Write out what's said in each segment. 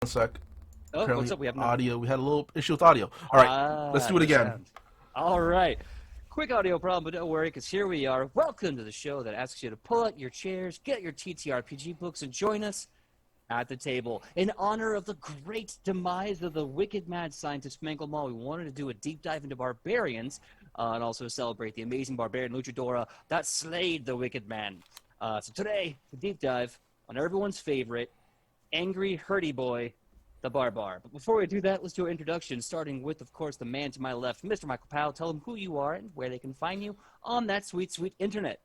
One sec. Oh, what's Apparently, up? We have no. audio. We had a little issue with audio. All right, let's do it No again. sound. All right. Quick audio problem, but don't worry, because here we are. Welcome to the show that asks you to pull out your chairs, get your TTRPG books, and join us at the table. In honor of the great demise of the wicked mad scientist Mangle Maul, we wanted to do a deep dive into barbarians and also celebrate the amazing barbarian Luchadora that slayed the wicked man. So today, the deep dive on everyone's favorite, angry hurdy boy, the Barbar. But before we do that, let's do our introduction, starting with, of course, the man to my left, Mr. Michael Powell. Tell them who you are and where they can find you on that sweet, sweet internet.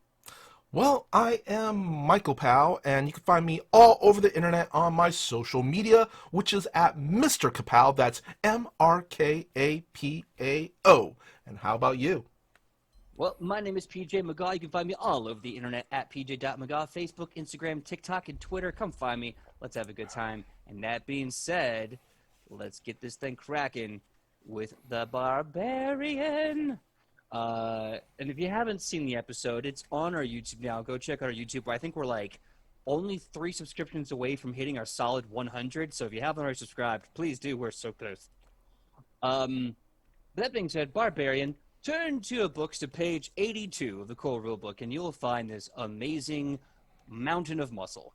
Well, I am Michael Powell, and you can find me all over the internet on my social media, which is at Mr. Kapow. That's MrKapao. And how about you? Well, my name is PJ McGaw. You can find me all over the internet at pj.mcgaw, Facebook, Instagram, TikTok, and Twitter. Come find me. Let's have a good time. And that being said, let's get this thing cracking with the Barbarian. And if you haven't seen the episode, it's on our YouTube now. Go check out our YouTube. I think we're like only 3 subscriptions away from hitting our solid 100. So if you haven't already subscribed, please do. We're so close. That being said, Barbarian, turn to your books to page 82 of the core rulebook, and you'll find this amazing mountain of muscle.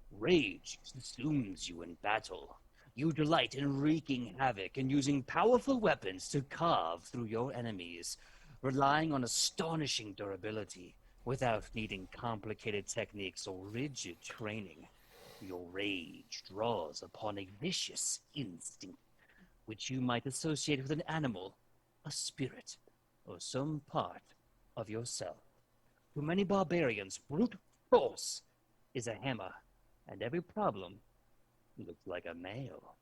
Rage consumes you in battle. You delight in wreaking havoc and using powerful weapons to carve through your enemies, relying on astonishing durability without needing complicated techniques or rigid training. Your rage draws upon a vicious instinct, which you might associate with an animal, a spirit, or some part of yourself. To many barbarians, brute force is a hammer, and every problem looks like a nail.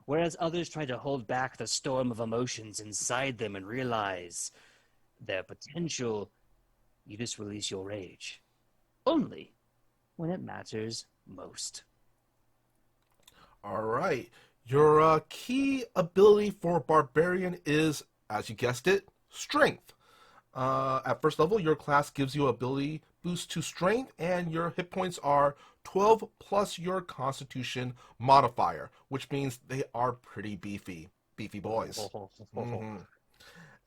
Whereas others try to hold back the storm of emotions inside them and realize their potential, you just release your rage. Only when it matters most. All right. Your key ability for Barbarian is, as you guessed it, Strength. At first level, your class gives you ability boost to Strength, and your hit points are 12 plus your Constitution modifier, which means they are pretty beefy. Beefy boys. Mm-hmm.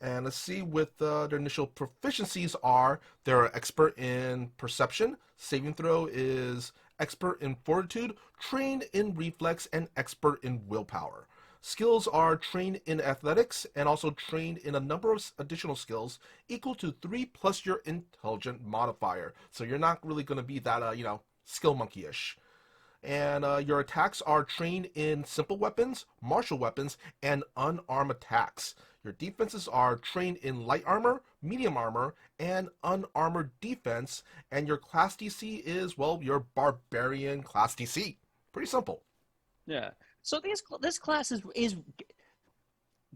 And let's see what their initial proficiencies are. They're expert in perception. Saving throw is expert in fortitude, trained in reflex, and expert in willpower. Skills are trained in athletics and also trained in a number of additional skills equal to 3 plus your intelligent modifier. So you're not really going to be that, skill monkey-ish. And your attacks are trained in simple weapons, martial weapons, and unarmed attacks. Your defenses are trained in light armor, medium armor, and unarmored defense. And your class DC is, well, your barbarian class DC. Pretty simple. Yeah. So this class is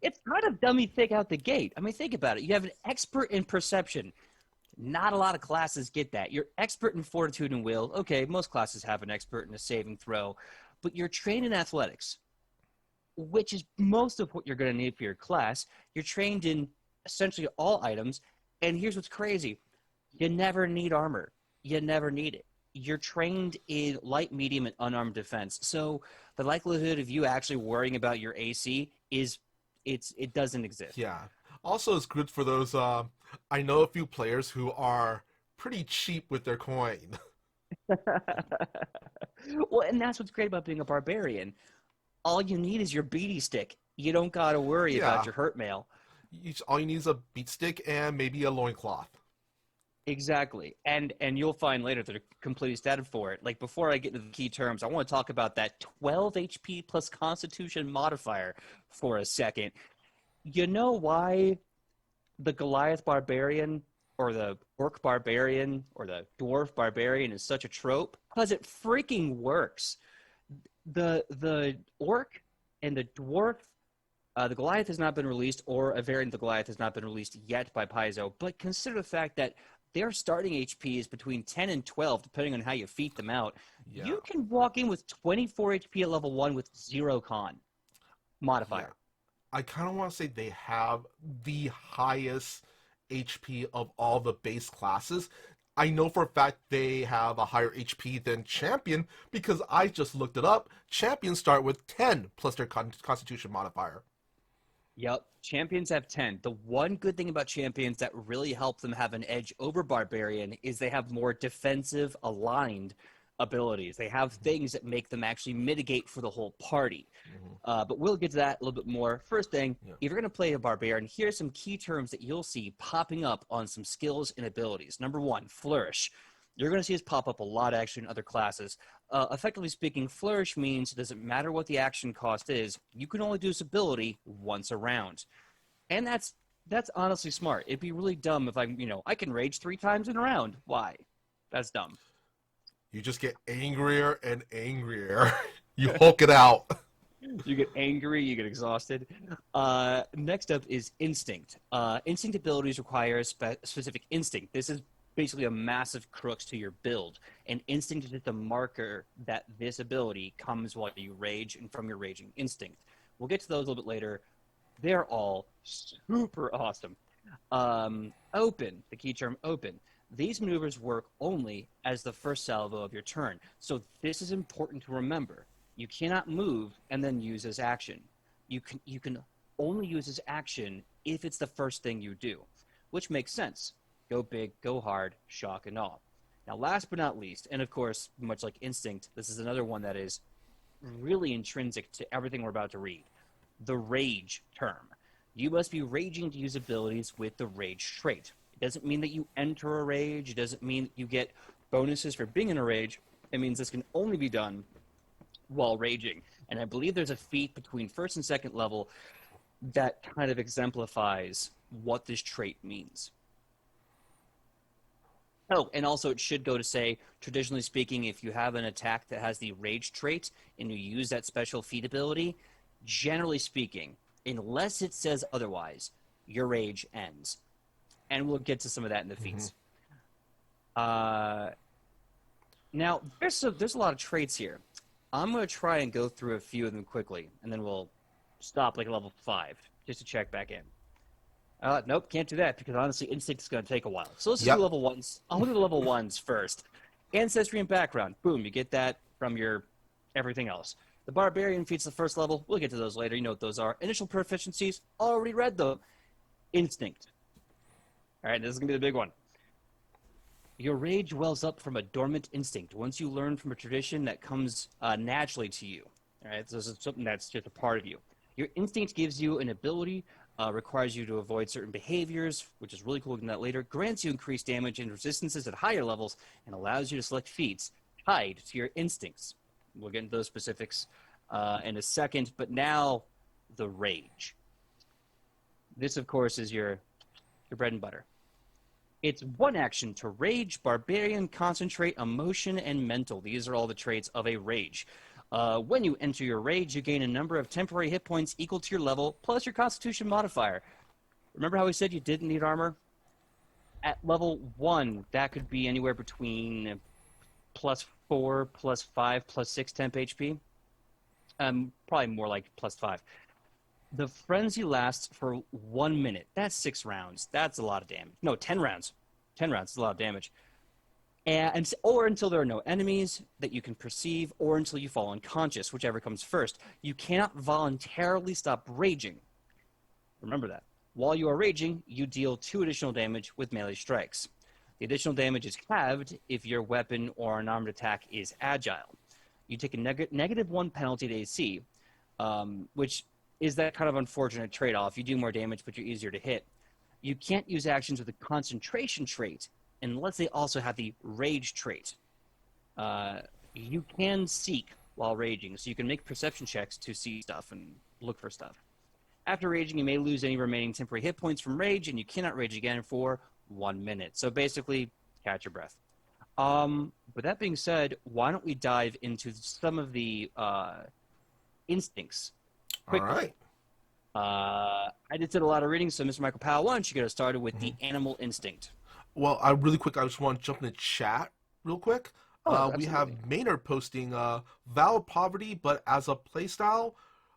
it's kind of dummy thick out the gate. I mean, think about it. You have an expert in perception. Not a lot of classes get that. You're expert in fortitude and will. Okay, most classes have an expert in a saving throw, but you're trained in athletics, which is most of what you're going to need for your class. You're trained in essentially all items, and here's what's crazy. You never need armor. You never need it. You're trained in light, medium, and unarmed defense. So the likelihood of you actually worrying about your AC it doesn't exist. Yeah. Also, it's good for those. I know a few players who are pretty cheap with their coin. Well, and that's what's great about being a barbarian. All you need is your beady stick. You don't got to worry about Yeah. your hurt mail. All you need is a beat stick and maybe a loincloth. Exactly. And you'll find later that are completely statted for it. Like, before I get into the key terms, I want to talk about that 12 HP plus Constitution modifier for a second. You know why the Goliath Barbarian or the Orc Barbarian or the Dwarf Barbarian is such a trope? Because it freaking works. The Orc and the Dwarf, the Goliath has not been released, or a variant of the Goliath has not been released yet by Paizo, but consider the fact that their starting HP is between 10 and 12, depending on how you feat them out. Yeah. You can walk in with 24 HP at level 1 with 0 con modifier. Yeah. I kind of want to say they have the highest HP of all the base classes. I know for a fact they have a higher HP than Champion because I just looked it up. Champions start with 10 plus their Constitution modifier. Yep, champions have 10. The one good thing about champions that really help them have an edge over Barbarian is they have more defensive aligned abilities. They have things that make them actually mitigate for the whole party. But we'll get to that a little bit more. First thing, Yeah. if you're going to play a Barbarian, here's some key terms that you'll see popping up on some skills and abilities. Number one, Flourish. You're going to see this pop up a lot actually in other classes. Effectively speaking, Flourish means it doesn't matter what the action cost is, you can only do this ability once a round. And that's honestly smart. It'd be really dumb if I can rage 3 times in a round. Why? That's dumb. You just get angrier and angrier. You Hulk it out. You get angry, you get exhausted. Next up is Instinct. Instinct abilities require a specific instinct. This is basically a massive crux to your build. And Instinct is just a marker that this ability comes while you rage and from your raging instinct. We'll get to those a little bit later. They're all super awesome. Open, the key term open. These maneuvers work only as the first salvo of your turn. So this is important to remember. You cannot move and then use as action. You can only use as action if it's the first thing you do, which makes sense. Go big, go hard, shock and awe. Now, last but not least, and of course, much like Instinct, this is another one that is really intrinsic to everything we're about to read. The Rage term. You must be raging to use abilities with the Rage trait. It doesn't mean that you enter a rage. It doesn't mean that you get bonuses for being in a rage. It means this can only be done while raging. And I believe there's a feat between first and second level that kind of exemplifies what this trait means. Oh, and also it should go to say, traditionally speaking, if you have an attack that has the rage trait and you use that special feat ability, generally speaking, unless it says otherwise, your rage ends. And we'll get to some of that in the feats. Now, there's a lot of traits here. I'm going to try and go through a few of them quickly, and then we'll stop like level 5, just to check back in. Nope, can't do that, because honestly, Instinct is going to take a while. So let's just do level 1s. I'll do the level 1s first. Ancestry and background. Boom, you get that from your everything else. The Barbarian feats the first level. We'll get to those later. You know what those are. Initial proficiencies. Already read them. Instinct. All right, this is going to be the big one. Your rage wells up from a dormant instinct once you learn from a tradition that comes naturally to you. All right, so this is something that's just a part of you. Your instinct gives you an ability, requires you to avoid certain behaviors, which is really cool. We'll get into that later. Grants you increased damage and resistances at higher levels, and allows you to select feats tied to your instincts. We'll get into those specifics in a second, but now the rage. This, of course, is your bread and butter. It's one action to rage, barbarian, concentrate, emotion, and mental. These are all the traits of a rage. When you enter your rage, you gain a number of temporary hit points equal to your level, plus your constitution modifier. Remember how we said you didn't need armor? At level 1, that could be anywhere between +4, +5, +6 temp HP. Probably more like +5. The frenzy lasts for 1 minute. That's 6 rounds. That's a lot of damage. No, 10 rounds. 10 rounds is a lot of damage. Or until there are no enemies that you can perceive, or until you fall unconscious, whichever comes first. You cannot voluntarily stop raging. Remember that. While you are raging, you deal 2 additional damage with melee strikes. The additional damage is halved if your weapon or an armed attack is agile. You take a -1 penalty to AC, which is that kind of unfortunate trade-off. You do more damage, but you're easier to hit. You can't use actions with a concentration trait unless they also have the rage trait. You can seek while raging, so you can make perception checks to see stuff and look for stuff. After raging, you may lose any remaining temporary hit points from rage, and you cannot rage again for 1 minute. So basically, catch your breath. But that being said, why don't we dive into some of the instincts quickly. All right. I just did a lot of reading, so Mr. Michael Powell, why don't you get us started with the animal instinct? Well, I just want to jump in the chat real quick. We have Maynard posting valid poverty, but as a playstyle.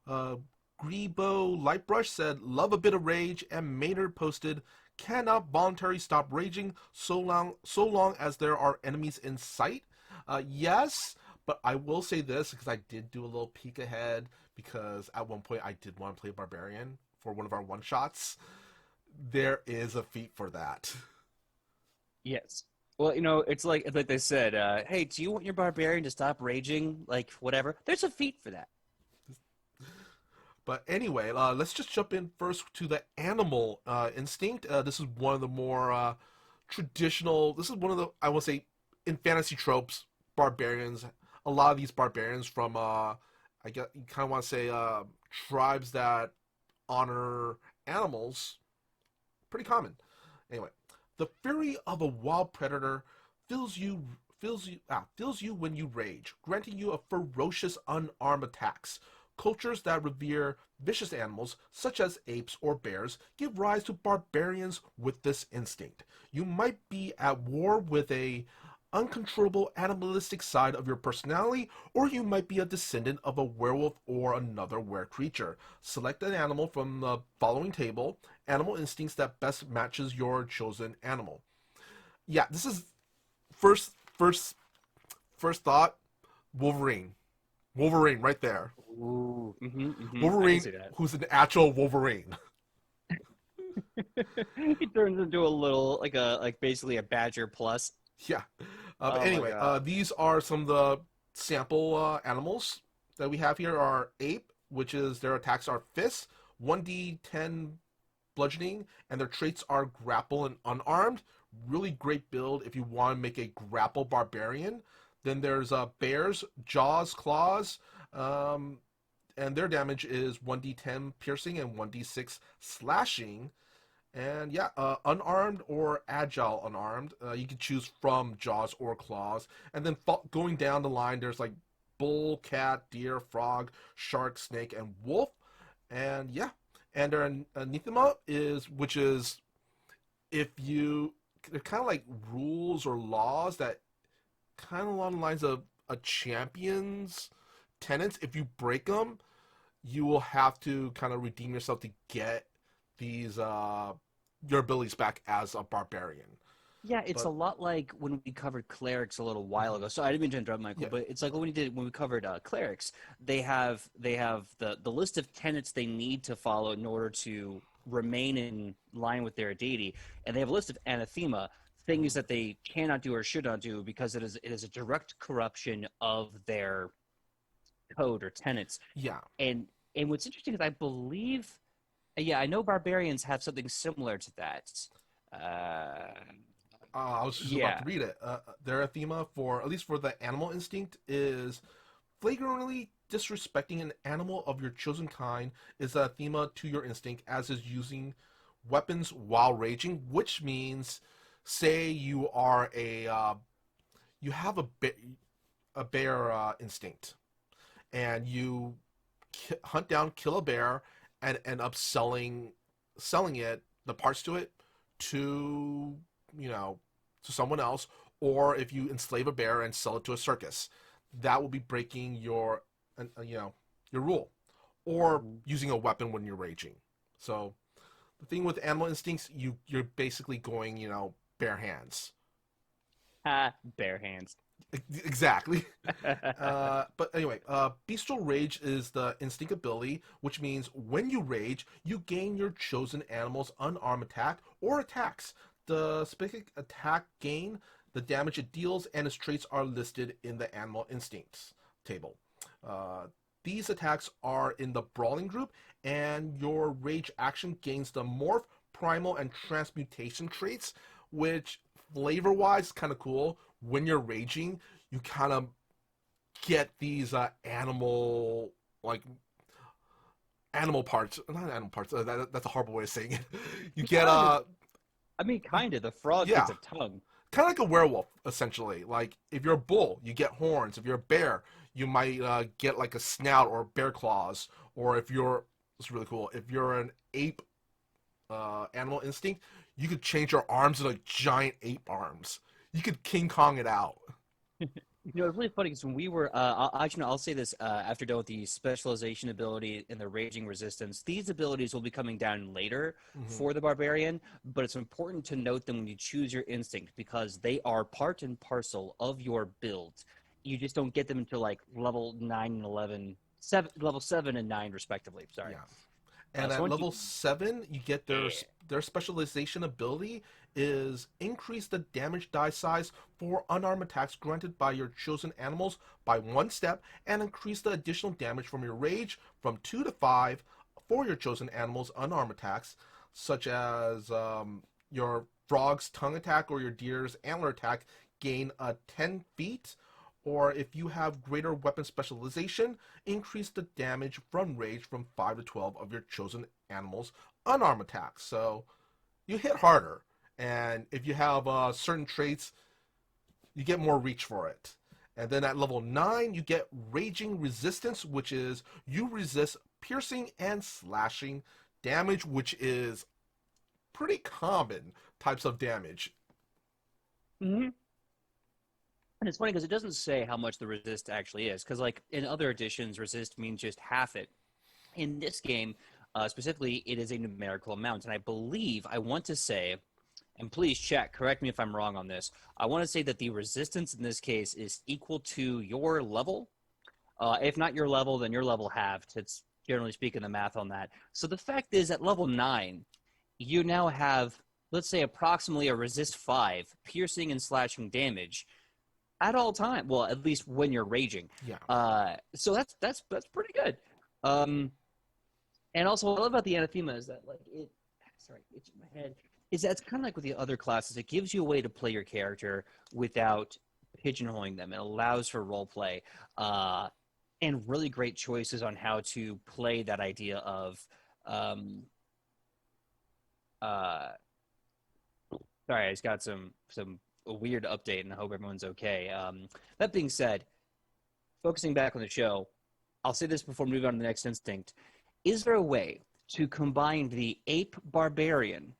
Grebo Lightbrush said, love a bit of rage, and Maynard posted, cannot voluntarily stop raging so long as there are enemies in sight. Yes, but I will say this because I did do a little peek ahead because at one point I did want to play Barbarian for one of our one shots. There is a feat for that. Yes. Well, it's like they said, hey, do you want your barbarian to stop raging? Like, whatever. There's a feat for that. But anyway, let's just jump in first to the animal instinct. This is one of the more traditional. This is one of the, I will say, in fantasy tropes, barbarians. A lot of these barbarians from, I guess you kind of want to say, tribes that honor animals. Pretty common. Anyway, the fury of a wild predator fills you fills you when you rage, granting you a ferocious unarmed attacks. Cultures that revere vicious animals, such as apes or bears, give rise to barbarians with this instinct. You might be at war with a uncontrollable animalistic side of your personality, or you might be a descendant of a werewolf or another were creature. Select an animal from the following table, animal instincts that best matches your chosen animal. Yeah, this is first thought, Wolverine. Wolverine right there. Ooh, I can Wolverine, see that. who's an actual Wolverine. He turns into a little, like basically a badger plus. Yeah. But Oh my anyway, god. these are some of the sample animals that we have here. Are ape, which is their attacks are fists, 1d10 bludgeoning, and their traits are grapple and unarmed. Really great build if you want to make a grapple barbarian. Then there's bears, jaws, claws, um, and their damage is 1d10 piercing and 1d6 slashing. And yeah, unarmed or agile unarmed. You can choose from jaws or claws. And then going down the line, there's like bull, cat, deer, frog, shark, snake, and wolf. And yeah, and their anathema is, which is if you, they're kind of like rules or laws that kind of along the lines of a champion's tenets. If you break them, you will have to kind of redeem yourself to get these your abilities back as a barbarian. Yeah, it's a But lot like when we covered clerics a little while ago. So I didn't mean to interrupt, Michael, yeah, but it's like when we covered clerics. They have the list of tenets they need to follow in order to remain in line with their deity, and they have a list of anathema, things that they cannot do or should not do because it is a direct corruption of their code or tenets. yeah. And what's interesting is I believe, yeah, I know barbarians have something similar to that. Uh, I was just about yeah. to read it. Their thema for at least for the animal instinct is flagrantly disrespecting an animal of your chosen kind is a thema to your instinct, as is using weapons while raging, which means, say you are you have a bear instinct, and you hunt down, kill a bear, and end up selling it, the parts to it, to you know to someone else, or if you enslave a bear and sell it to a circus, that will be breaking your rule, or Mhm. using a weapon when you're raging. So the thing with animal instincts, you're basically going bare hands. Ha, bare hands. Exactly. But anyway, bestial rage is the instinct ability, which means when you rage, you gain your chosen animal's unarmed attack or attacks. The specific attack gain, the damage it deals, and its traits are listed in the animal instincts table. Uh, these attacks are in the brawling group, and your rage action gains the morph, primal, and transmutation traits, which flavor-wise kind of cool. When you're raging, you kind of get these like animal parts, not animal parts. That's a horrible way of saying it. You get Kind of. I mean, you, kind of. The frog yeah, gets a tongue. kind of like a werewolf essentially. Like if you're a bull, you get horns. If you're a bear, you might get like a snout or bear claws. Or if you're, it's really cool. If you're an ape, animal instinct, you could change your arms to like giant ape arms. You could King Kong it out. It's really funny because when we were, I'll say this after done with the specialization ability and the raging resistance. These abilities will be coming down later Hmm. for the barbarian, but it's important to note them when you choose your instinct because they are part and parcel of your build. You just don't get them until like level 9 and 11, level 7 and 9 respectively. Sorry. Yeah. And So at once you, level 7, you get yeah. their specialization ability is increase the damage die size for unarmed attacks granted by your chosen animals by 1 step, and increase the additional damage from your rage from 2 to 5 for your chosen animals' unarmed attacks, such as your frog's tongue attack or your deer's antler attack gain 10 feet. Or if you have greater weapon specialization, increase the damage from rage from 5 to 12 of your chosen animal's unarmed attacks. So you hit harder. And if you have certain traits, you get more reach for it. And then at level 9, you get Raging Resistance, which is you resist piercing and slashing damage, which is pretty common types of damage. Mhm. And it's funny because it doesn't say how much the resist actually is. Because like in other editions, resist means just half it. In this game, specifically, it is a numerical amount, and I believe I want to say, and please check, correct me if I'm wrong on this. I want to say that the resistance in this case is equal to your level. If not your level, then your level halved. It's generally speaking the math on that. So the fact is, at level 9, you now have, let's say, approximately a resist 5, piercing and slashing damage at all time. Well, at least when you're raging. Yeah. So that's pretty good. Um, and also, what I love about the anathema is that, like, sorry, it's in my head. Is that it's kind of like with the other classes. It gives you a way to play your character without pigeonholing them. It allows for role play, uh, and really great choices on how to play that idea of. Um, uh, sorry, I just got some a weird update, and I hope everyone's okay. That being said, focusing back on the show, I'll say this before moving on to the next instinct. Is there a way to combine the ape barbarian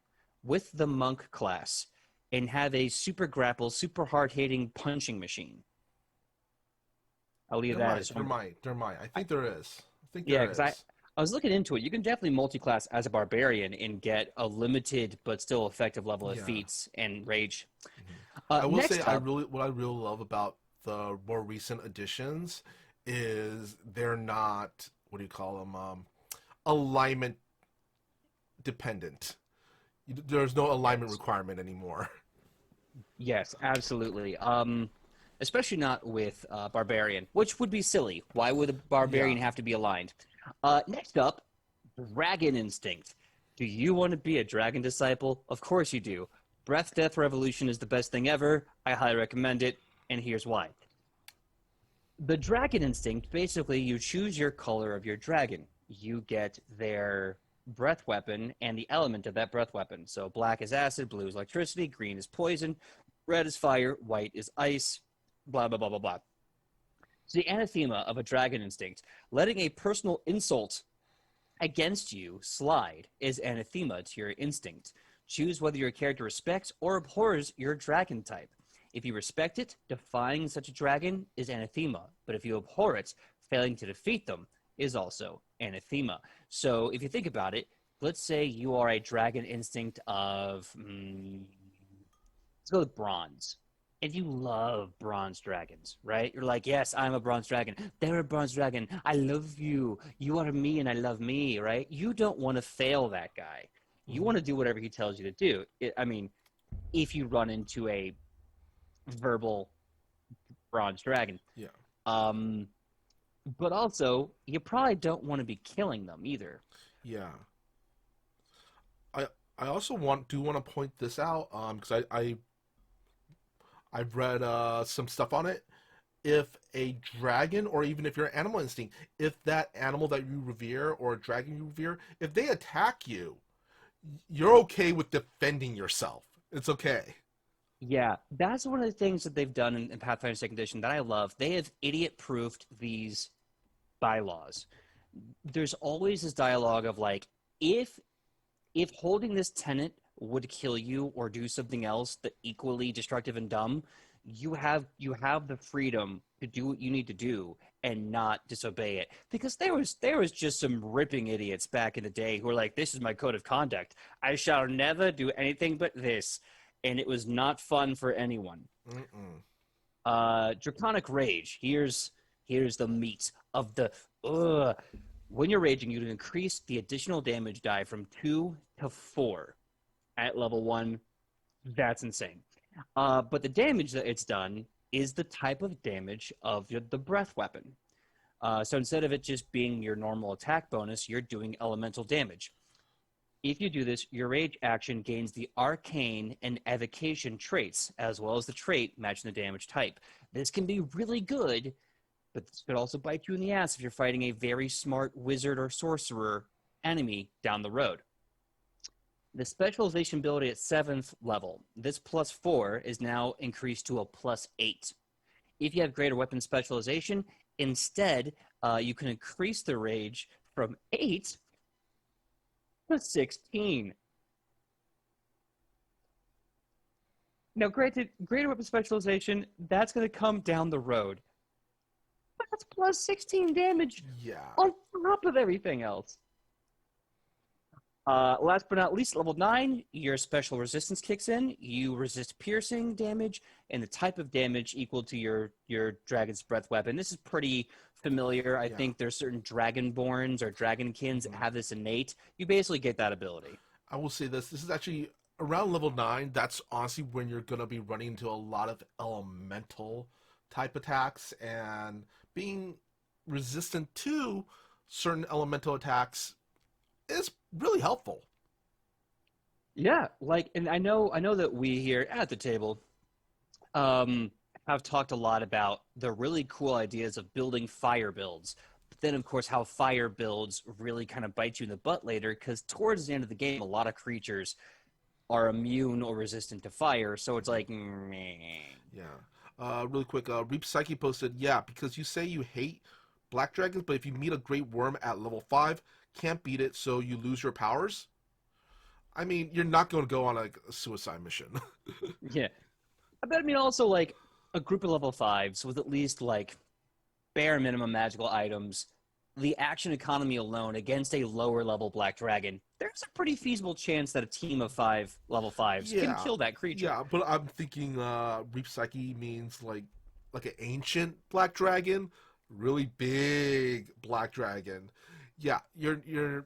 with the monk class and have a super grapple, super hard hitting punching machine? I'll leave There that as might, there might, there might. I I, think there is. I think yeah, there because is. I was looking into it. You can definitely multi-class as a barbarian and get a limited but still effective level of Yeah. feats and rage. Mhm. I will say Next up, what I really love about the more recent additions is they're not, what do you call them, alignment dependent. There's no alignment yes, requirement anymore. yes, absolutely. Especially not with barbarian, which would be silly. Why would a Yeah. barbarian have to be aligned? Next up, dragon instinct. Do you want to be a dragon disciple? Of course you do. Breath Death Revolution is the best thing ever. I highly recommend it, and here's why. The dragon instinct, basically, you choose your color of your dragon. You get their breath weapon and the element of that breath weapon. So black is acid, blue is electricity, green is poison, red is fire, white is ice, blah, blah, blah, blah, blah. So the anathema of a dragon instinct, letting a personal insult against you slide, is anathema to your instinct. Choose whether your character respects or abhors your dragon type. If you respect it, defying such a dragon is anathema. But if you abhor it, failing to defeat them is also anathema. So if you think about it, let's say you are a dragon instinct of, let's go with bronze. And you love bronze dragons, right? You're like, yes, I'm a bronze dragon. They're a bronze dragon. I love you. You are me and I love me, right? You don't want to fail that guy. You Hmm. want to do whatever he tells you to do. I mean, if you run into a verbal bronze dragon. Yeah. Um, but also, you probably don't want to be killing them either. Yeah. I I also want to point this out because I've read some stuff on it. If a dragon, or even if you're an animal instinct, if that animal that you revere or a dragon you revere, if they attack you, you're okay with defending yourself. It's okay. Yeah, that's one of the things that they've done in Pathfinder Second Edition that I love. They have idiot-proofed these bylaws. There's always this dialogue of like, if if holding this tenant would kill you or do something else that equally destructive and dumb, you have the freedom to do what you need to do and not disobey it. Because there was just some ripping idiots back in the day who were like, "This is my code of conduct. I shall never do anything but this," and it was not fun for anyone. Mm-mm. Draconic Rage. Here's the meat of the. Ugh. When you're raging, you can increase the additional damage die from 2 to 4 at level 1. That's insane. But the damage that it's done is the type of damage of the breath weapon. So instead of it just being your normal attack bonus, you're doing elemental damage. If you do this, your rage action gains the arcane and evocation traits, as well as the trait matching the damage type. This can be really good, but this could also bite you in the ass if you're fighting a very smart wizard or sorcerer enemy down the road. The specialization ability at 7th level, this +4 is now increased to a +8. If you have greater weapon specialization, instead, you can increase the rage from 8 to 16. Now, granted, greater weapon specialization, that's going to come down the road. But that's +16 damage Yeah. on top of everything else. Last but not least, level 9, your special resistance kicks in. You resist piercing damage and the type of damage equal to your dragon's breath weapon. This is pretty familiar. I think there's certain dragonborns or dragonkins that have this innate. You basically get that ability. I will say this. This is actually around level 9. That's honestly when you're going to be running into a lot of elemental type attacks, and being resistant to certain elemental attacks is really helpful. Yeah, and I know that we here at the table have talked a lot about the really cool ideas of building fire builds. But then, of course, how fire builds really kind of bite you in the butt later, because towards the end of the game, a lot of creatures are immune or resistant to fire. So it's like, meh. Yeah. Really quick, Reap Psyche posted, yeah, because you say you hate black dragons, but if you meet a great worm at level 5, can't beat it, so you lose your powers. I mean, you're not going to go on like a suicide mission. Yeah. But I mean, also like a group of level 5s with at least like bare minimum magical items, the action economy alone against a lower level black dragon, there's a pretty feasible chance that a team of 5 level 5s can kill that creature. Yeah, but I'm thinking Reap Psyche means like an ancient black dragon, really big black dragon. Yeah, you're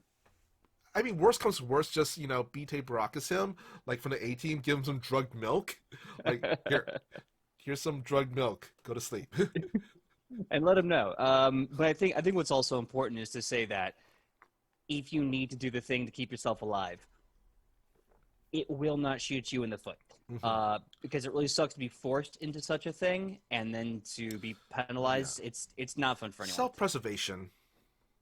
I mean, worst comes to worst, just beat Baracus him, like from the A team, give him some drugged milk. Like here's some drugged milk. Go to sleep. And let him know. But I think what's also important is to say that if you need to do the thing to keep yourself alive, it will not shoot you in the foot. Because it really sucks to be forced into such a thing and then to be penalized. Yeah. It's not fun for anyone. Self-preservation.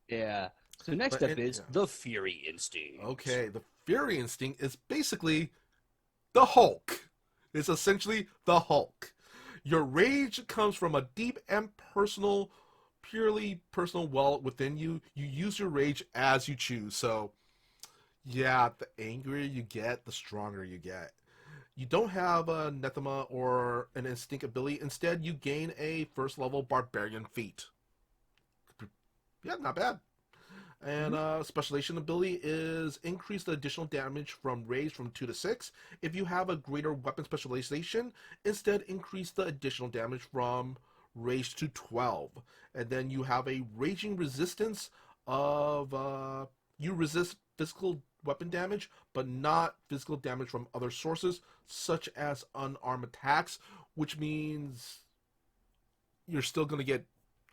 Yeah. So next up is the Fury Instinct. Okay, the Fury Instinct is basically the Hulk. It's essentially the Hulk. Your rage comes from a deep and purely personal well within you. You use your rage as you choose. So, yeah, the angrier you get, the stronger you get. You don't have a Nethema or an Instinct ability. Instead, you gain a first level Barbarian feat. Yeah, not bad. And specialization ability is increase the additional damage from rage from 2 to 6. If you have a greater weapon specialization, instead increase the additional damage from rage to 12. And then you have a raging resistance of you resist physical weapon damage, but not physical damage from other sources, such as unarmed attacks, which means you're still going to get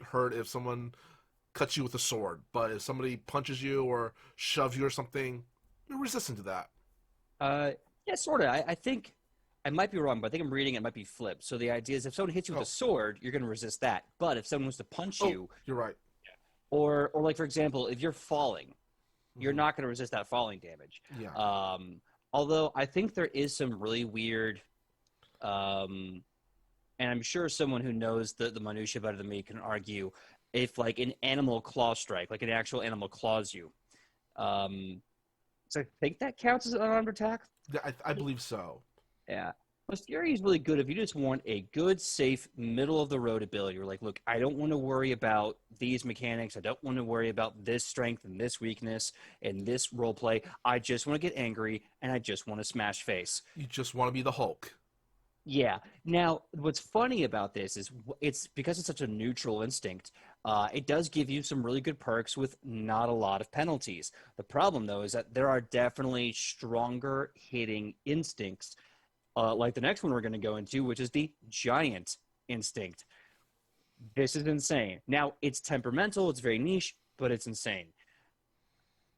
hurt if someone cuts you with a sword, but if somebody punches you or shoves you or something, you're resistant to that. Yeah, sort of. I think I might be wrong, but I think I'm reading it might be flipped. So the idea is if someone hits you with a sword, you're going to resist that. But if someone was to punch you, you're right. Or like for example, if you're falling, you're not going to resist that falling damage. Yeah. Although I think there is some really weird, and I'm sure someone who knows the minutia better than me can argue if like an animal claw strike, like an actual animal claws you. So I think that counts as an unarmed attack. Yeah, I believe so. Yeah. Well, Fury is really good if you just want a good, safe, middle of the road ability. You're like, look, I don't want to worry about these mechanics. I don't want to worry about this strength and this weakness and this role play. I just want to get angry and I just want to smash face. You just want to be the Hulk. Yeah. Now, what's funny about this is it's because it's such a neutral instinct. It does give you some really good perks with not a lot of penalties. The problem, though, is that there are definitely stronger hitting instincts, like the next one we're going to go into, which is the giant instinct. This is insane. Now, it's temperamental, it's very niche, but it's insane.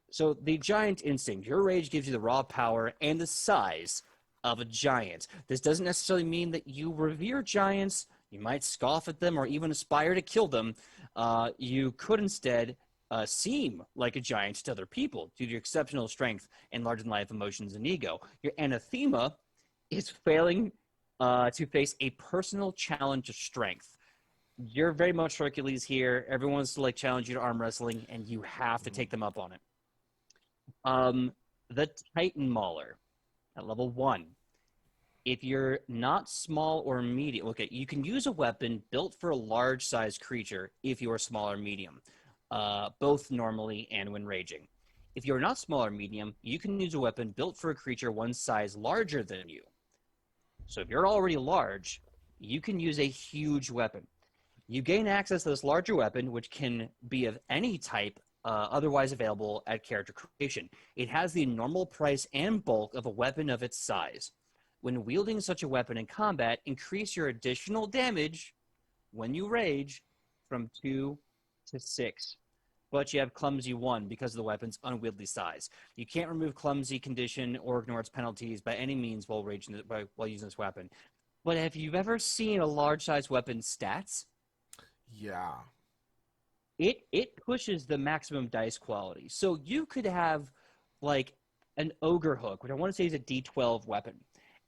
So, the giant instinct, your rage gives you the raw power and the size of a giant. This doesn't necessarily mean that you revere giants. You might scoff at them or even aspire to kill them. You could instead seem like a giant to other people due to your exceptional strength and larger than life emotions and ego. Your anathema is failing to face a personal challenge of strength. You're very much Hercules here. Everyone wants to like challenge you to arm wrestling, and you have to take them up on it. The Titan Mauler at level 1. If you're not small or medium, okay, you can use a weapon built for a large sized creature if you are small or medium, both normally and when raging. If you're not small or medium, you can use a weapon built for a creature one size larger than you. So if you're already large, you can use a huge weapon. You gain access to this larger weapon, which can be of any type otherwise available at character creation. It has the normal price and bulk of a weapon of its size. When wielding such a weapon in combat, increase your additional damage when you rage from 2 to 6. But you have Clumsy 1 because of the weapon's unwieldy size. You can't remove Clumsy condition or ignore its penalties by any means while using this weapon. But have you ever seen a large-sized weapon's stats? Yeah. It pushes the maximum dice quality. So you could have like an ogre hook, which I want to say is a D12 weapon,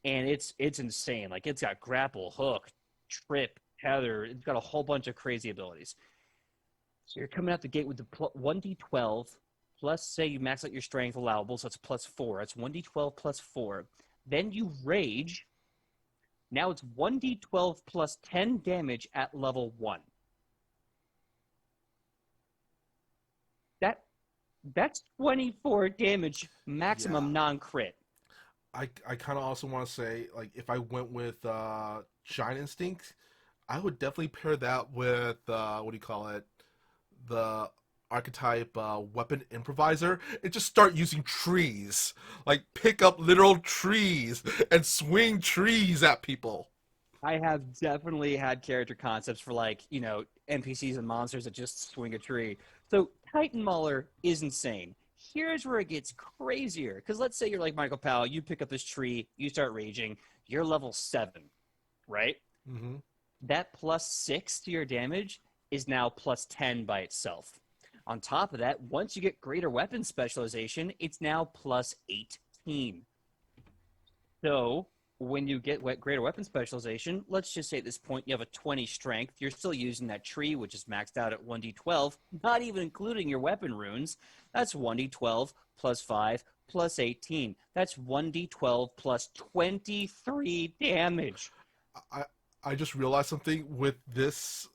and it's insane. Like it's got grapple, hook, trip, tether. It's got a whole bunch of crazy abilities. So you're coming out the gate with the 1d12 plus, say you max out your strength allowable, so it's plus 4. It's 1d12 plus 4. Then you rage. Now it's 1d12 plus 10 damage at level 1. That's 24 damage maximum non-crit. I kind of also want to say, like, if I went with Giant Instinct, I would definitely pair that with, what do you call it? The archetype weapon improviser and just start using trees. Like, pick up literal trees and swing trees at people. I have definitely had character concepts for like, NPCs and monsters that just swing a tree. So Titan Mauler is insane. Here's where it gets crazier. Because let's say you're like Michael Powell, you pick up this tree, you start raging, you're level 7, right? Mm-hmm. That plus 6 to your damage is now plus 10 by itself. On top of that, once you get greater weapon specialization, it's now plus 18. So when you get greater weapon specialization, let's just say at this point you have a 20 strength. You're still using that tree, which is maxed out at 1d12, not even including your weapon runes. That's 1d12 plus 5 plus 18. That's 1d12 plus 23 damage. I I just realized something with this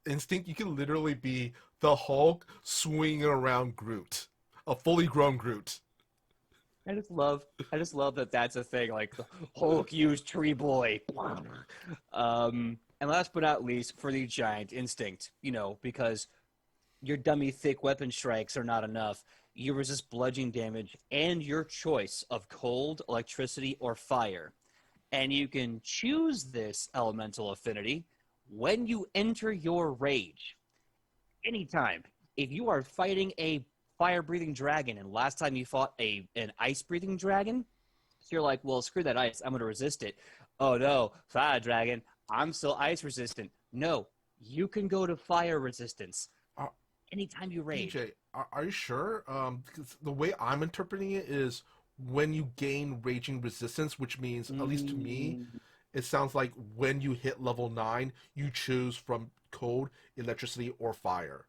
instinct. You can literally be the Hulk swinging around Groot, a fully grown Groot. I just love that that's a thing. Like the Hulk used Tree Boy. And last but not least, for the giant instinct, because your dummy thick weapon strikes are not enough. You resist bludgeoning damage and your choice of cold, electricity, or fire. And you can choose this elemental affinity when you enter your rage. Anytime. If you are fighting a fire-breathing dragon, and last time you fought an ice-breathing dragon, so you're like, well, screw that ice. I'm going to resist it. Oh, no, fire dragon. I'm still ice-resistant. No, you can go to fire resistance Uh, anytime you rage. DJ, are you sure? Because the way I'm interpreting it is when you gain raging resistance, which means, at least to me, it sounds like when you hit level 9, you choose from cold, electricity, or fire.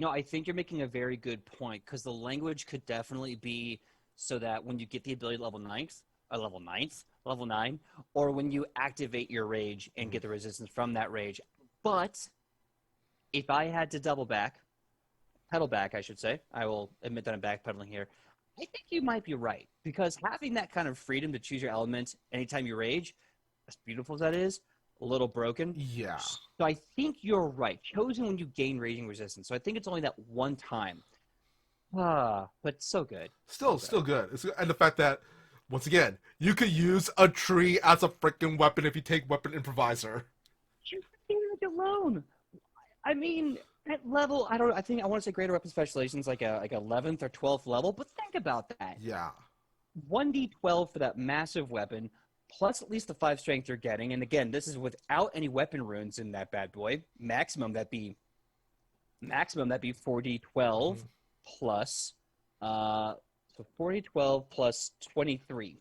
I think you're making a very good point because the language could definitely be so that when you get the ability at level 9th, a level 9th, level 9, or when you activate your rage and get the resistance from that rage. But if I had to pedal back, I should say, I will admit that I'm backpedaling here. I think you might be right because having that kind of freedom to choose your element anytime you rage, as beautiful as that is, a little broken. Yeah. So I think you're right. Chosen when you gain raging resistance. So I think it's only that one time. But so good. Still good. And the fact that, once again, you could use a tree as a freaking weapon if you take weapon improviser. You leave it alone. I mean, at level, I don't. I think I want to say greater weapon specializations like 11th or 12th level. But think about that. Yeah. 1d12 for that massive weapon, plus at least the 5 strength you're getting. And again, this is without any weapon runes in that bad boy. Maximum that be 4d12 plus so 4d12 plus 23.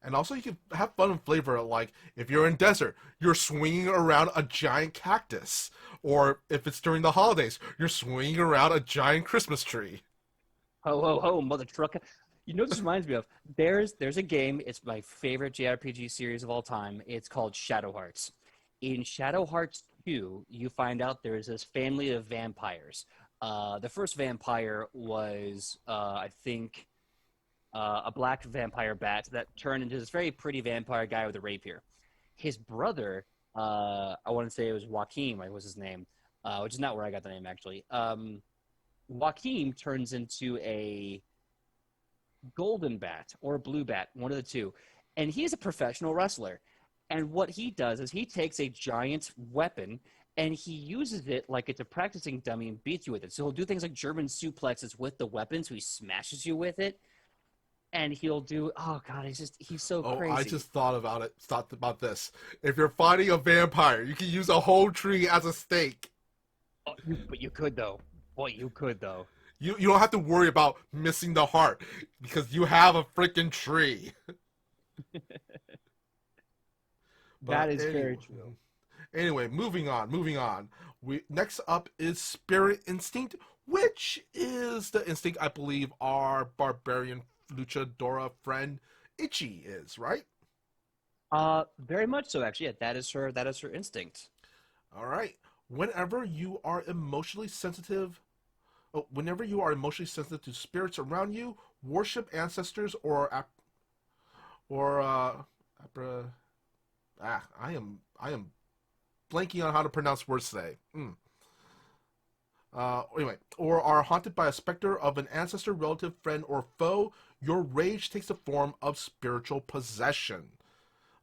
And also, you can have fun and flavor. Like, if you're in desert, you're swinging around a giant cactus. Or if it's during the holidays, you're swinging around a giant Christmas tree. Ho ho ho, mother trucker! You know what this reminds me of? There's a game. It's my favorite JRPG series of all time. It's called Shadow Hearts. In Shadow Hearts 2, you find out there's this family of vampires. The first vampire was, I think, a black vampire bat that turned into this very pretty vampire guy with a rapier. His brother, I want to say it was Joaquin, was his name, which is not where I got the name actually. Joaquin turns into a golden bat or a blue bat, one of the two, and he's a professional wrestler. And what he does is he takes a giant weapon and he uses it like it's a practicing dummy and beats you with it. So he'll do things like German suplexes with the weapon, so he smashes you with it. And he'll do, oh god, he's so crazy. I just thought about this. If you're fighting a vampire, you can use a whole tree as a stake. Oh, but you could though. Boy, you could though. You don't have to worry about missing the heart because you have a freaking tree. That is very true. Anyway, moving on. Next up is Spirit Instinct, which is the instinct I believe our Barbarian luchadora friend Ichi is, right? Very much so actually. Yeah, that is her instinct. All right. Whenever you are emotionally sensitive to spirits around you, worship ancestors I am blanking on how to pronounce words today. Anyway, or are haunted by a specter of an ancestor, relative, friend, or foe, your rage takes the form of spiritual possession.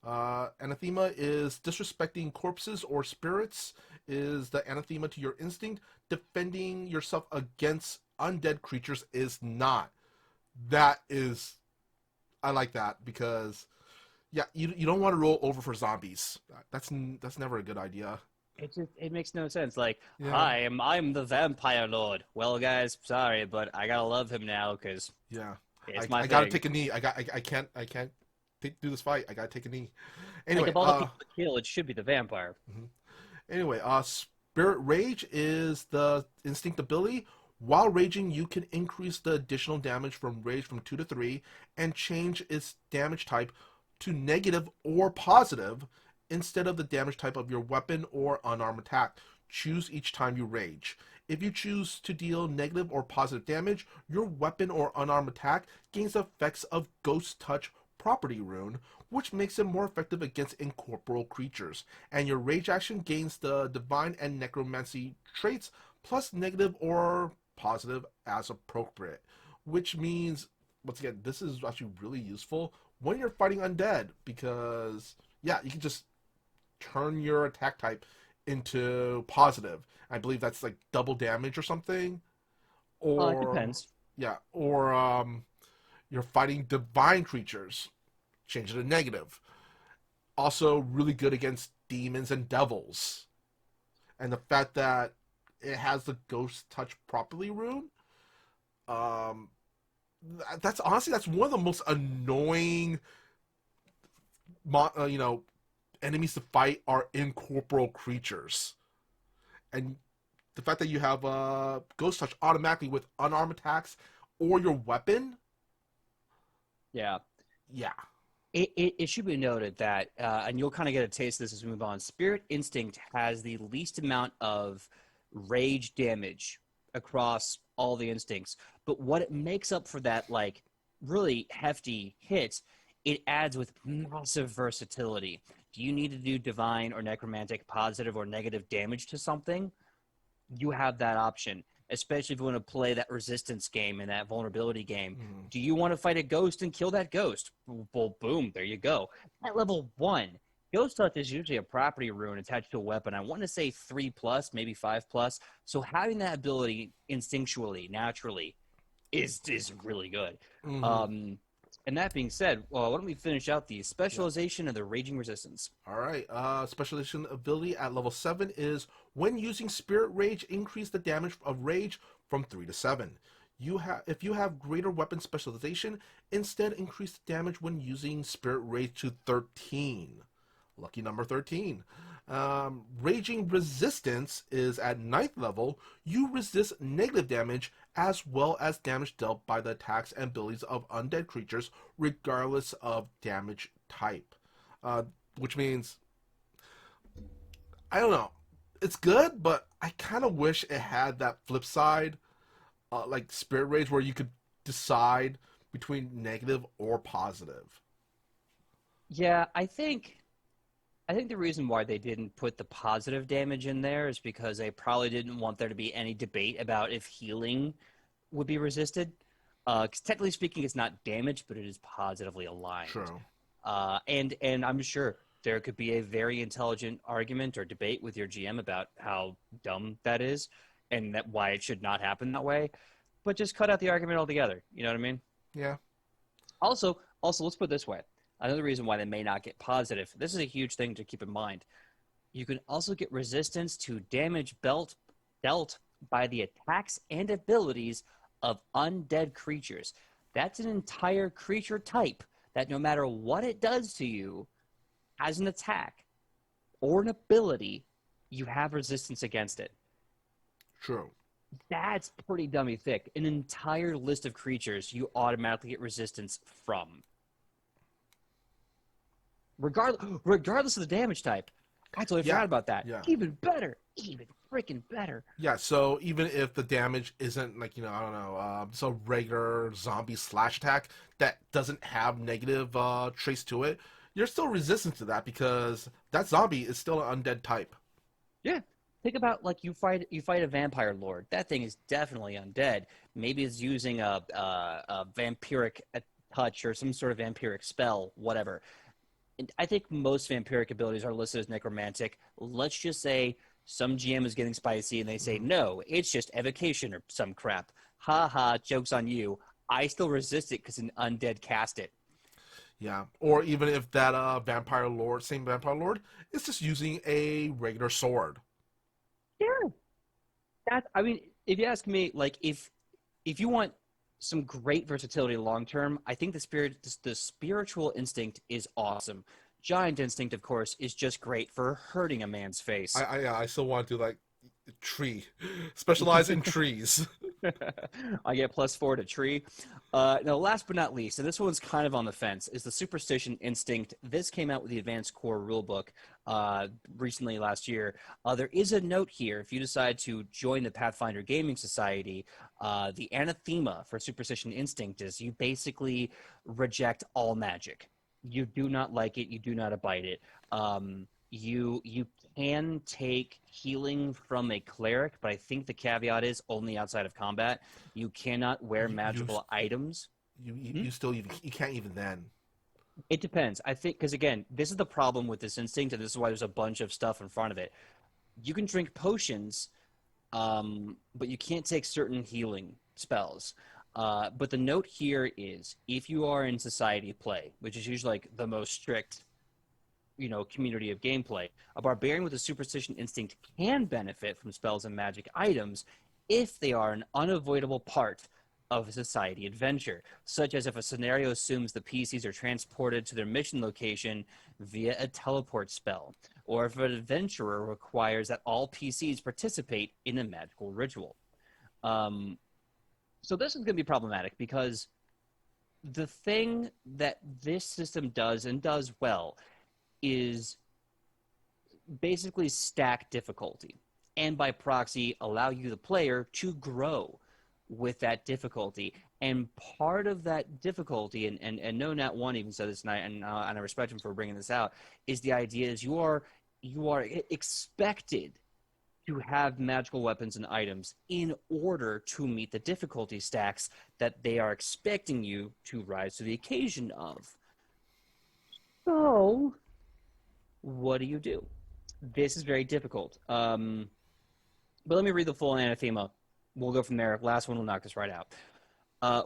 Anathema is disrespecting corpses or spirits is the anathema to your instinct. Defending yourself against undead creatures is not. I like that because, yeah, you don't want to roll over for zombies. That's never a good idea. It makes no sense. Like, Yeah. hi, I'm the vampire lord. Well, guys, sorry, but I gotta love him now because Yeah, it's I gotta take a knee. I can't do this fight. I gotta take a knee. Anyway, like, of all the people to kill, it should be the vampire. Anyway, Spirit Rage is the instinct ability. While raging, you can increase the additional damage from rage from 2 to 3 and change its damage type to negative or positive instead of the damage type of your weapon or unarmed attack. Choose each time you rage. If you choose to deal negative or positive damage, your weapon or unarmed attack gains the effects of Ghost Touch property rune, which makes it more effective against incorporeal creatures. And your rage action gains the divine and necromancy traits plus negative or positive as appropriate. Which means, once again, this is actually really useful when you're fighting undead because, yeah, you can just turn your attack type into positive. I believe that's like double damage or something. Or It depends. Yeah, or you're fighting divine creatures, change it to negative. Also really good against demons and devils. And the fact that it has the Ghost Touch properly rune, that's one of the most annoying enemies to fight are incorporeal creatures. And the fact that you have Ghost Touch automatically with unarmed attacks or your weapon. Yeah. Yeah. it should be noted that, and you'll kind of get a taste of this as we move on. Spirit Instinct has the least amount of rage damage across all the instincts, but what it makes up for that, like really hefty hit, it adds with massive versatility. Do you need to do divine or necromantic, positive or negative damage to something? You have that option, especially if you want to play that resistance game and that vulnerability game. Mhm. Do you want to fight a ghost and kill that ghost? Well, boom, there you go. At level 1, Ghost Touch is usually a property rune attached to a weapon. I want to say 3 plus, maybe 5 plus. So having that ability instinctually, naturally, is really good. Mhm. And that being said, well, why don't we finish out the Yeah. specialization of the Raging Resistance? All right. Specialization ability at level 7 is when using Spirit Rage, increase the damage of Rage from 3 to 7. If you have greater weapon specialization, instead increase the damage when using Spirit Rage to 13. Lucky number 13. Raging Resistance is at ninth level. You resist negative damage as well as damage dealt by the attacks and abilities of undead creatures, regardless of damage type. Uh, which means, I don't know. It's good, but I kind of wish it had that flip side, like Spirit Rage, where you could decide between negative or positive. Yeah, I think the reason why they didn't put the positive damage in there is because they probably didn't want there to be any debate about if healing would be resisted. Because technically speaking, it's not damage, but it is positively aligned. True. And I'm sure there could be a very intelligent argument or debate with your GM about how dumb that is, and that why it should not happen that way. But just cut out the argument altogether. You know what I mean? Yeah. Also, let's put it this way. Another reason why they may not get positive. This is a huge thing to keep in mind. You can also get resistance to damage dealt by the attacks and abilities of undead creatures. That's an entire creature type that no matter what it does to you, as an attack or an ability, you have resistance against it. True. That's pretty dummy thick. An entire list of creatures you automatically get resistance from. Regardless of the damage type. I totally Yeah. forgot about that. Yeah. Even better. Even freaking better. Yeah, so even if the damage isn't like, I don't know, some regular zombie slash attack that doesn't have negative trace to it, you're still resistant to that because that zombie is still an undead type. Yeah. Think about like you fight a vampire lord. That thing is definitely undead. Maybe it's using a vampiric touch or some sort of vampiric spell, whatever. And I think most vampiric abilities are listed as necromantic. Let's just say some GM is getting spicy and they say, Mhm. no, it's just evocation or some crap. Ha ha, joke's on you. I still resist it because an undead cast it. Yeah, or even if that same vampire lord, is just using a regular sword. Yeah. I mean, if you ask me, like if you want some great versatility long term, I think the spiritual instinct is awesome. Giant instinct, of course, is just great for hurting a man's face. I still want to do like tree, specialize in trees. I get +4 to tree. Now, last but not least, and this one's kind of on the fence, is the Superstition Instinct. This came out with the Advanced Core Rulebook recently last year. There is a note here. If you decide to join the Pathfinder Gaming Society, the anathema for Superstition Instinct is you basically reject all magic. You do not like it. You do not abide it. You can take healing from a cleric, but I think the caveat is only outside of combat. You cannot wear You you magical items. Hmm? you still even you can't even then. It depends. I think because again, this is the problem with this instinct, and this is why there's a bunch of stuff in front of it. You can drink potions, but you can't take certain healing spells. But the note here is if you are in society play, which is usually like the most strict community of gameplay, a barbarian with a superstition instinct can benefit from spells and magic items if they are an unavoidable part of a society adventure, such as if a scenario assumes the PCs are transported to their mission location via a teleport spell, or if an adventurer requires that all PCs participate in a magical ritual. Um, so this is going to be problematic because the thing that this system does and does well is basically stack difficulty, and by proxy allow you, the player, to grow with that difficulty. And part of that difficulty, and no Nat1 even said this, and I respect him for bringing this out, is the idea is you are expected to have magical weapons and items in order to meet the difficulty stacks that they are expecting you to rise to the occasion of. So, what do? This is very difficult. But let me read the full anathema. We'll go from there. Last one will knock this right out.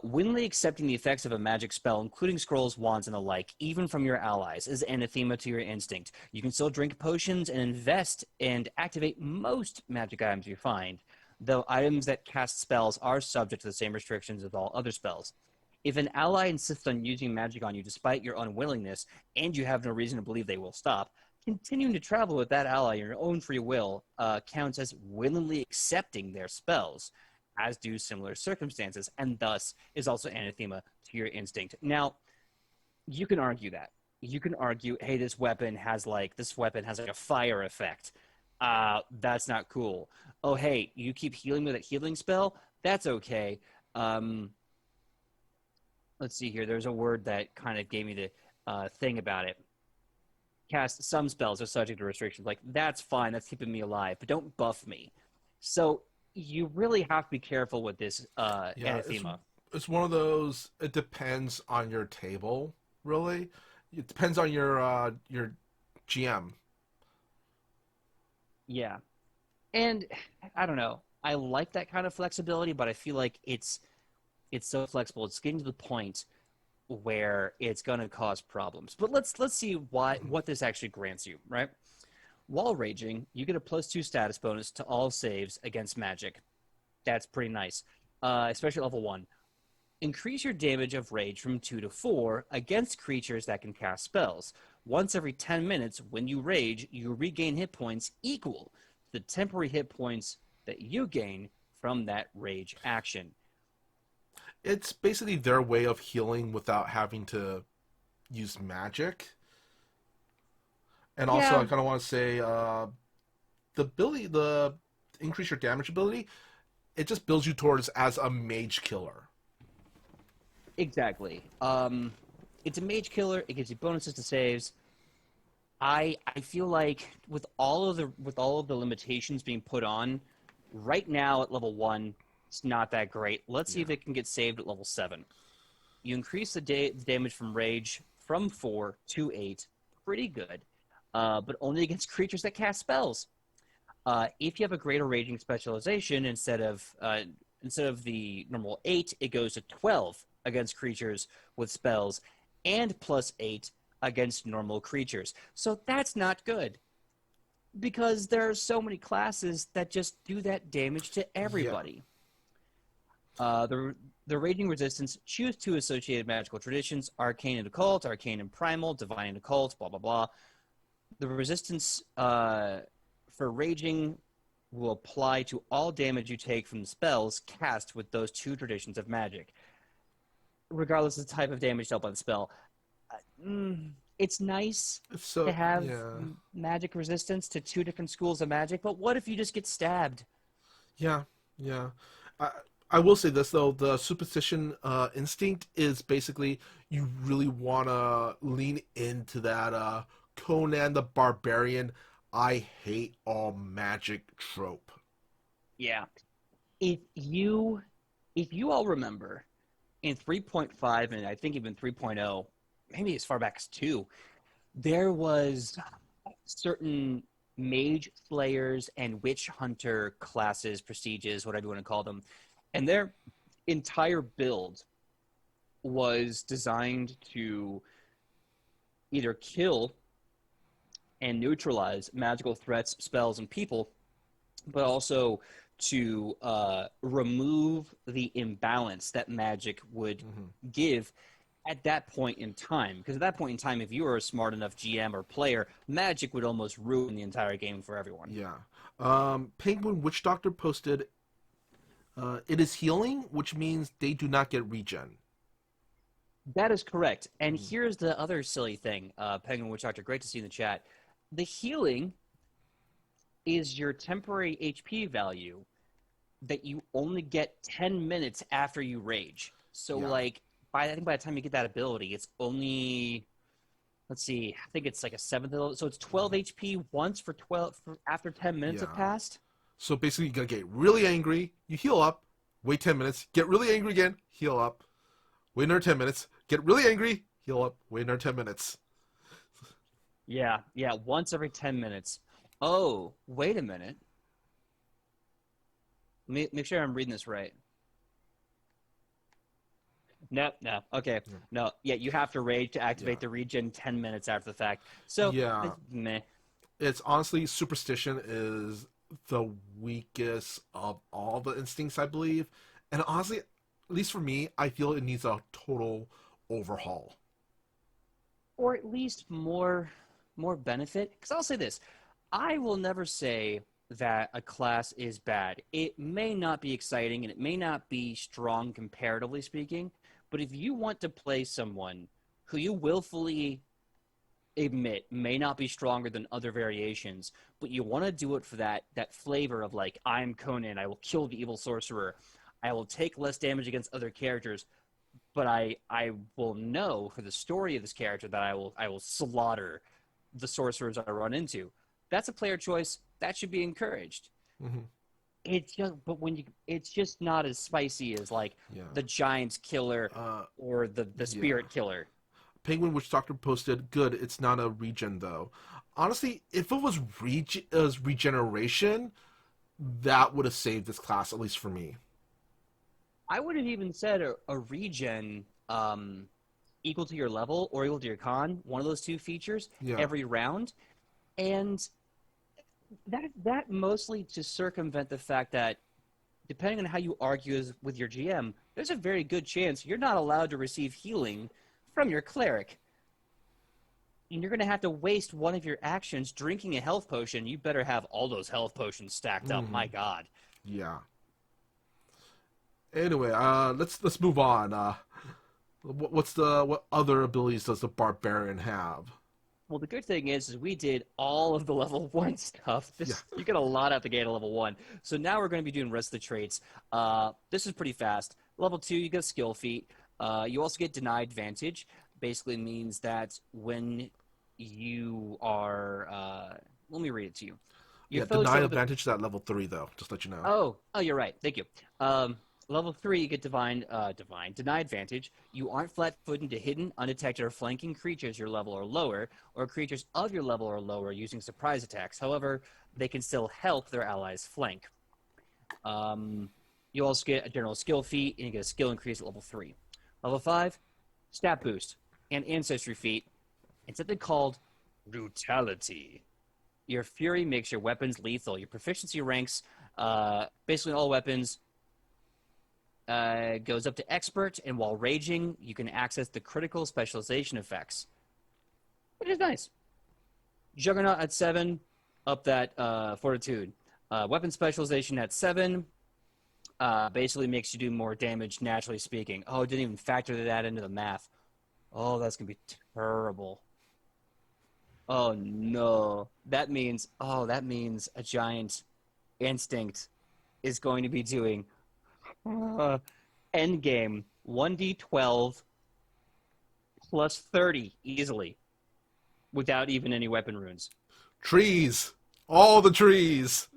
Willingly accepting the effects of a magic spell, including scrolls, wands, and the like, even from your allies, is anathema to your instinct. You can still drink potions and invest and activate most magic items you find, though items that cast spells are subject to the same restrictions as all other spells. If an ally insists on using magic on you despite your unwillingness, and you have no reason to believe they will stop, continuing to travel with that ally in your own free will counts as willingly accepting their spells, as do similar circumstances, and thus is also anathema to your instinct. Now, you can argue that. You can argue, hey, this weapon has like a fire effect. That's not cool. Oh, hey, you keep healing with a healing spell? That's okay. Let's see here. There's a word that kind of gave me the thing about it. Cast some spells are subject to restrictions. Like, that's fine. That's keeping me alive, but don't buff me. So you really have to be careful with this anathema. It's one of those. It depends on your table, really. It depends on your GM. Yeah, and I don't know. I like that kind of flexibility, but I feel like it's so flexible. It's getting to the point where it's going to cause problems. But let's see what this actually grants you, right? While raging, you get a +2 status bonus to all saves against magic. That's pretty nice, especially level 1. Increase your damage of rage from 2 to 4 against creatures that can cast spells. Once every 10 minutes, when you rage, you regain hit points equal to the temporary hit points that you gain from that rage action. It's basically their way of healing without having to use magic. And also, I Yeah, kind of want to say the increase your damage ability, it just builds you towards as a mage killer. exactly. It's a mage killer. It gives you bonuses to saves. I feel like with all of the limitations being put on, right now at level 1, it's not that great. Let's see Yeah. if it can get saved at level 7. You increase the damage from rage from 4 to 8. Pretty good. But only against creatures that cast spells. If you have a greater raging specialization, instead of the normal 8, it goes to 12 against creatures with spells, and +8 against normal creatures. So that's not good, because there are so many classes that just do that damage to Yeah. everybody. The raging resistance, choose 2 associated magical traditions: arcane and occult, arcane and primal, divine and occult, blah blah blah. The resistance for raging will apply to all damage you take from spells cast with those 2 traditions of magic, regardless of the type of damage dealt by the spell. It's nice to So, have yeah. magic resistance to 2 different schools of magic, but what if you just get stabbed? Yeah. Yeah. I, I will say this, though. The superstition instinct is basically you really want to lean into that Conan the Barbarian, I hate all magic trope. Yeah. If you if you all remember, in 3.5, and I think even 3.0, maybe as far back as 2, there was certain mage slayers and witch hunter classes, prestiges, whatever you want to call them, and their entire build was designed to either kill and neutralize magical threats, spells, and people, but also to remove the imbalance that magic would Hmm. give at that point in time. Because at that point in time, if you were a smart enough GM or player, magic would almost ruin the entire game for everyone. Yeah. Penguin Witch Doctor posted, it is healing, which means they do not get regen. That is correct. And here's the other silly thing, Penguin Witch Doctor, great to see you in the chat. The healing is your temporary HP value that you only get 10 minutes after you rage. So, Yeah. like, I think by the time you get that ability, it's only, let's see, I think it's like a seventh. So it's 12 HP once for 12 after 10 minutes have Yeah. passed. So basically, you gotta get really angry, you heal up, wait 10 minutes, get really angry again, heal up, wait another 10 minutes, get really angry, heal up, wait another 10 minutes. Yeah, once every 10 minutes. Oh, wait a minute. Let me make sure I'm reading this right. No. Okay. No. Yeah, you have to rage to activate the regen 10 minutes after the fact. So, Yeah. meh. It's honestly, superstition is the weakest of all the instincts, I believe. And honestly, at least for me, I feel it needs a total overhaul. Or at least more benefit. Because I'll say this, I will never say that a class is bad. It may not be exciting and it may not be strong comparatively speaking, but if you want to play someone who you willfully admit may not be stronger than other variations, but you want to do it for that flavor of like, I'm Conan, I will kill the evil sorcerer, I will take less damage against other characters, but I will know for the story of this character that I will slaughter the sorcerers I run into. That's a player choice that should be encouraged. Mm-hmm. It's just not as spicy as like Yeah. the giant killer or the spirit killer. Penguin Witch Doctor posted, good, it's not a regen though. Honestly, if it was regeneration, that would have saved this class, at least for me. I would have even said a regen equal to your level or equal to your con, one of those two features Yeah. every round, and that mostly to circumvent the fact that depending on how you argue with your GM, there's a very good chance you're not allowed to receive healing from your cleric. And you're going to have to waste one of your actions drinking a health potion. You better have all those health potions stacked up. My God. Yeah. Anyway, let's move on. What other abilities does the Barbarian have? Well, the good thing is we did all of the level 1 stuff. You get a lot out the gate at level 1. So now we're going to be doing the rest of the traits. This is pretty fast. Level 2, you get a skill feat. You also get denied advantage. Basically means that when you are... let me read it to you. Denied advantage is at level 3, though. Just let you know. Oh, you're right. Thank you. Level 3, you get deny advantage. You aren't flat-footed to hidden, undetected, or flanking creatures your level or lower, or creatures of your level or lower using surprise attacks. However, they can still help their allies flank. You also get a general skill feat, and you get a skill increase at level 3. Level 5, stat boost, and ancestry feat. It's something called brutality. Your fury makes your weapons lethal. Your proficiency ranks, basically all weapons, goes up to expert, and while raging, you can access the critical specialization effects, which is nice. Juggernaut at 7, up that fortitude. Weapon specialization at 7, basically makes you do more damage naturally speaking. Oh, didn't even factor that into the math. Oh, that's gonna be terrible. Oh no, that means a giant instinct is going to be doing endgame 1d12 plus 30 easily without even any weapon runes. Trees! All the trees!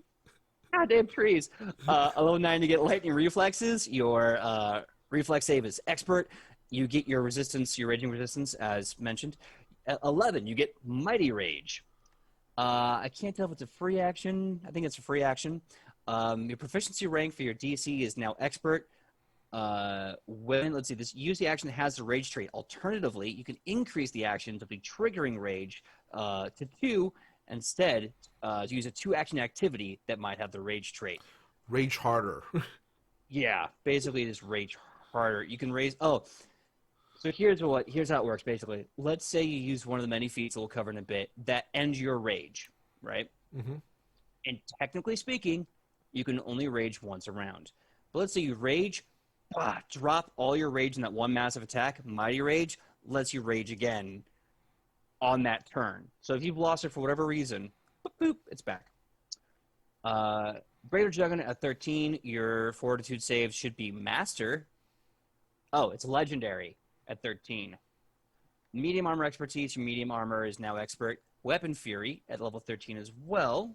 Goddamn trees. A level 9 to get lightning reflexes. Your reflex save is expert. You get your resistance, your raging resistance, as mentioned. At 11, you get mighty rage. I can't tell if it's a free action. I think it's a free action. Your proficiency rank for your DC is now expert. Let's see, this use the action that has the rage trait. Alternatively, you can increase the action to be triggering rage to 2 instead to use a 2-action activity that might have the rage trait. Rage harder. Yeah, basically just rage harder. You can raise... Oh, so here's how it works, basically. Let's say you use one of the many feats that we'll cover in a bit that end your rage, right? Mm-hmm. And technically speaking, you can only rage once a round. But let's say you rage drop all your rage in that one massive attack. Mighty Rage lets you rage again on that turn. So if you've lost it for whatever reason, boop, boop, it's back. Greater Juggernaut at 13, your Fortitude save should be Master. Oh, it's Legendary at 13. Medium Armor Expertise, your Medium Armor is now Expert. Weapon Fury at level 13 as well.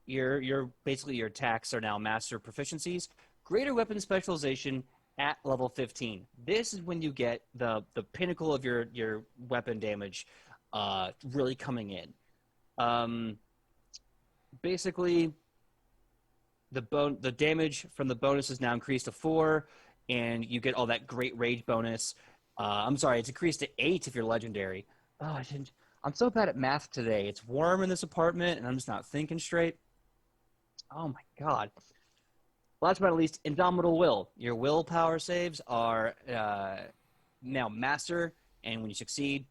Basically your attacks are now Master proficiencies. Greater Weapon Specialization at level 15. This is when you get the pinnacle of your weapon damage really coming in. Basically, the damage from the bonus is now increased to 4, and you get all that great rage bonus. I'm sorry, it's increased to 8 if you're legendary. Oh, I'm so bad at math today. It's warm in this apartment, and I'm just not thinking straight. Oh my god. Last but not least, Indomitable Will. Your willpower saves are now Master, and when you succeed,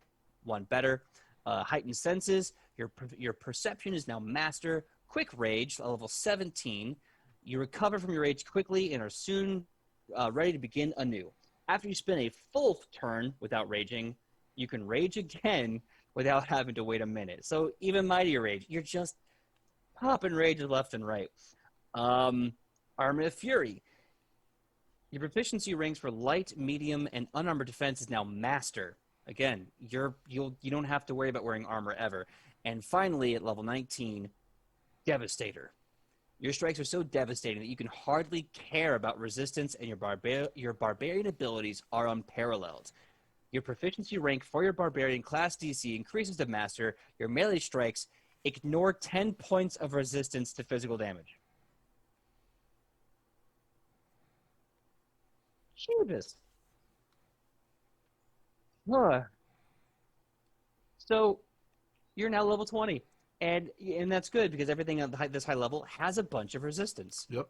1 better. Heightened Senses. Your Perception is now Master. Quick Rage, level 17. You recover from your rage quickly and are soon ready to begin anew. After you spend a full turn without raging, you can rage again without having to wait a minute. So even Mightier Rage, you're just popping rages left and right. Armor of Fury. Your proficiency ranks for light, medium, and unarmored defense is now Master. Again, you don't have to worry about wearing armor ever. And finally, at level 19, Devastator. Your strikes are so devastating that you can hardly care about resistance, and your barbarian abilities are unparalleled. Your proficiency rank for your barbarian class DC increases to Master. Your melee strikes ignore 10 points of resistance to physical damage. Jesus. So you're now level 20. And that's good because everything at this high level has a bunch of resistance. Yep.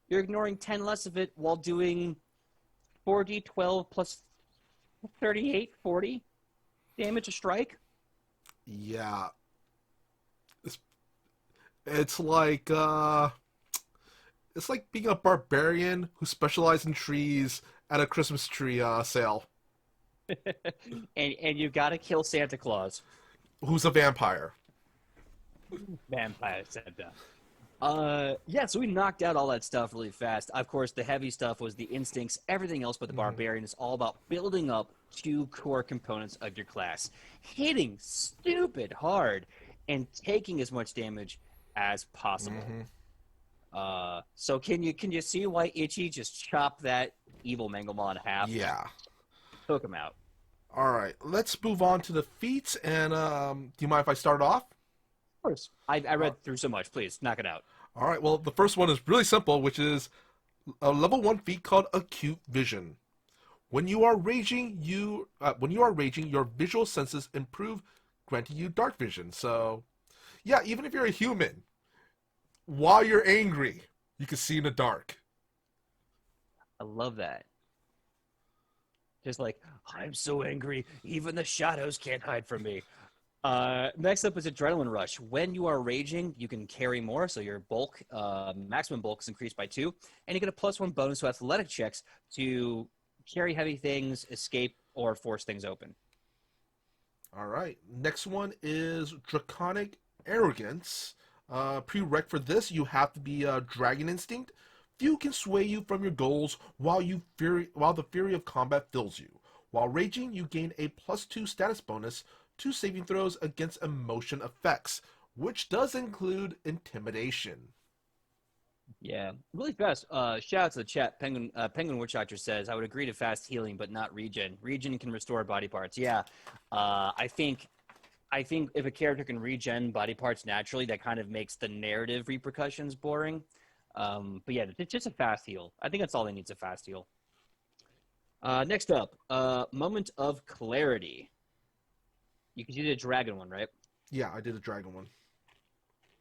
You're ignoring 10 less of it while doing 4d12 plus 38, 40 damage a strike. Yeah. It's like being a barbarian who specializes in trees at a Christmas tree sale. and you've got to kill Santa Claus. Who's a vampire. Vampire Santa. Yeah, so we knocked out all that stuff really fast. Of course, the heavy stuff was the instincts. Everything else but the barbarian is all about building up 2 core components of your class. Hitting stupid hard and taking as much damage as possible. So can you see why Itchy just chopped that evil Manglemaw in half? Yeah. Took him out. All right, let's move on to the feats. And do you mind if I start off? Of course. I read through so much. Please, knock it out. All right, well, the first one is really simple, which is a level 1 feat called Acute Vision. When you are raging, your visual senses improve, granting you dark vision. So, yeah, even if you're a human, while you're angry, you can see in the dark. I love that. Just like, I'm so angry, even the shadows can't hide from me. Next up is Adrenaline Rush. When you are raging, you can carry more, so your bulk, maximum bulk is increased by 2, and you get a +1 bonus to athletic checks to carry heavy things, escape, or force things open. All right, next one is Draconic Arrogance. Prereq for this, you have to be Dragon Instinct. Few can sway you from your goals while the fury of combat fills you. While raging, you gain a +2 status bonus to saving throws against emotion effects, which does include Intimidation. Yeah, really fast. Shout out to the chat. Penguin Witch Doctor says, I would agree to fast healing, but not regen. Regen can restore body parts. Yeah, I think if a character can regen body parts naturally, that kind of makes the narrative repercussions boring. But yeah, it's just a fast heal. I think that's all they need is a fast heal. Next up, Moment of Clarity. You can do the dragon one, right? Yeah, I did a dragon one.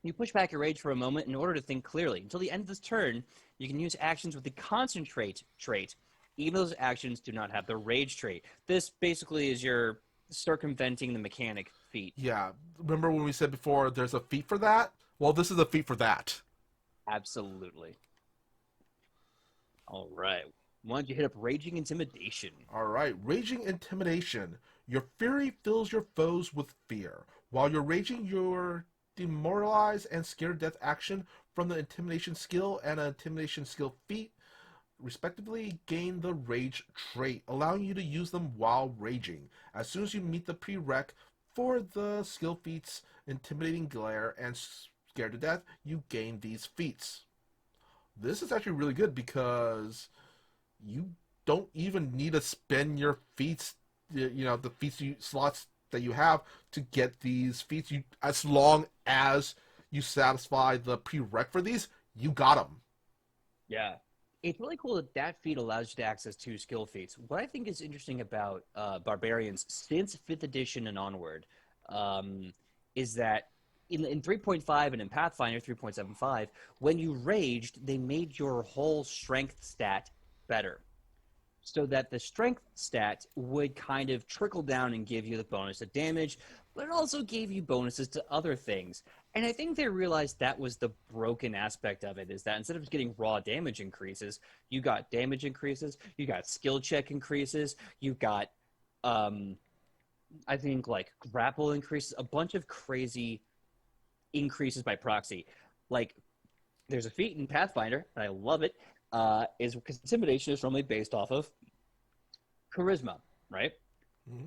You push back your rage for a moment in order to think clearly. Until the end of this turn, you can use actions with the Concentrate trait, even though those actions do not have the Rage trait. This basically is your circumventing the mechanic feat. Yeah, remember when we said before there's a feat for that? Well, this is a feat for that. Absolutely. All right. Why don't you hit up Raging Intimidation? All right, raging intimidation. Your fury fills your foes with fear. While you're raging, your demoralize and scare death action from the intimidation skill and an intimidation skill feat, respectively, gain the rage trait, allowing you to use them while raging. As soon as you meet the prereq for the skill feats intimidating glare and scared to death, you gain these feats. This is actually really good because you don't even need to spend your feats, the feats slots that you have to get these feats. You, as long as you satisfy the prereq for these, you got them. Yeah. It's really cool that that feat allows you to access two skill feats. What I think is interesting about Barbarians since 5th edition and onward is that in 3.5 and in Pathfinder 3.75, when you raged, they made your whole strength stat better. So that the strength stat would kind of trickle down and give you the bonus to damage, but it also gave you bonuses to other things. And I think they realized that was the broken aspect of it, is that instead of just getting raw damage increases, you got damage increases, you got skill check increases, you got, I think, like grapple increases, a bunch of crazy increases by proxy. Like, there's a feat in Pathfinder, and I love it, is because intimidation is normally based off of charisma, right? Mm-hmm.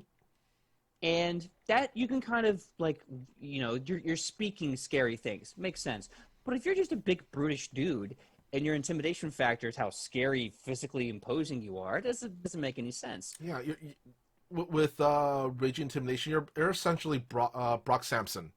And that you can kind of like, you're speaking scary things. Makes sense. But if you're just a big brutish dude and your intimidation factor is how scary, physically imposing you are, it doesn't make any sense. Yeah, with raging intimidation, you're essentially Brock Sampson.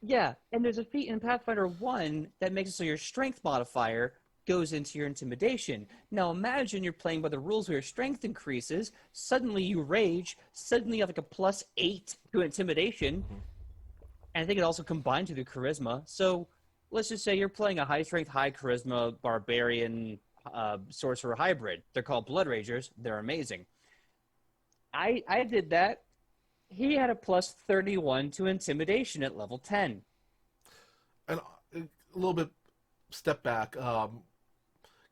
Yeah, and there's a feat in Pathfinder 1 that makes it so your strength modifier goes into your intimidation. Now imagine you're playing by the rules where your strength increases, suddenly you rage, suddenly you have like a +8 to intimidation, Mm-hmm. and I think it also combines with your charisma. So let's just say you're playing a high strength, high charisma barbarian sorcerer hybrid. They're called Blood Ragers. They're amazing. I did that. He had a +31 to intimidation at level 10. And a little bit step back.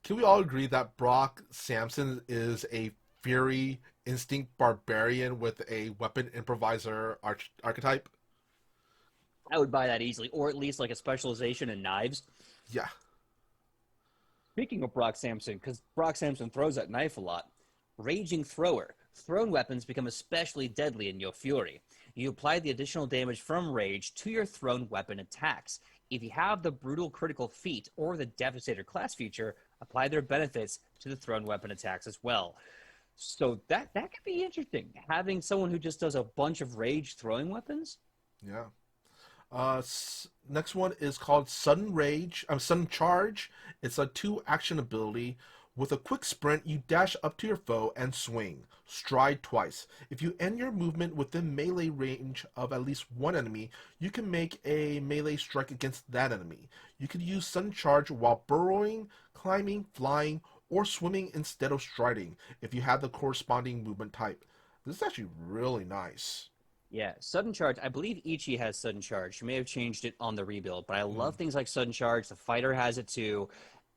Can we all agree that Brock Sampson is a Fury Instinct Barbarian with a Weapon Improviser archetype? I would buy that easily, or at least like a specialization in knives. Yeah. Speaking of Brock Sampson, because Brock Sampson throws that knife a lot, Raging Thrower. Thrown weapons become especially deadly in your Fury. You apply the additional damage from Rage to your thrown weapon attacks. If you have the Brutal Critical feat or the Devastator class feature, apply their benefits to the thrown weapon attacks as well. So that could be interesting. Having someone who just does a bunch of Rage throwing weapons. Yeah. Next one is called Sudden Rage. Sudden Charge. It's a 2-action ability. With a quick sprint, you dash up to your foe and swing. Stride twice. If you end your movement within melee range of at least one enemy, you can make a melee strike against that enemy. You can use Sudden Charge while burrowing, climbing, flying, or swimming instead of striding if you have the corresponding movement type. This is actually really nice. Yeah, Sudden Charge. I believe Ichi has Sudden Charge. She may have changed it on the rebuild, but I love Mm. things like Sudden Charge. The fighter has it too.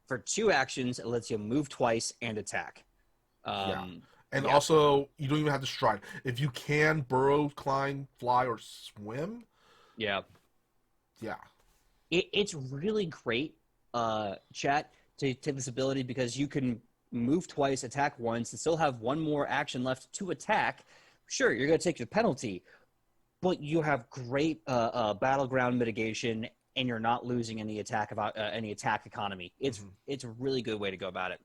For 2 actions, it lets you move twice and attack. Yeah. And Yeah, also, you don't even have to stride. If you can burrow, climb, fly, or swim, yeah. yeah. It's really great, chat, to take this ability because you can move twice, attack once, and still have one more action left to attack. Sure, you're going to take your penalty, but you have great battleground mitigation, and you're not losing any attack economy. It's a really good way to go about it.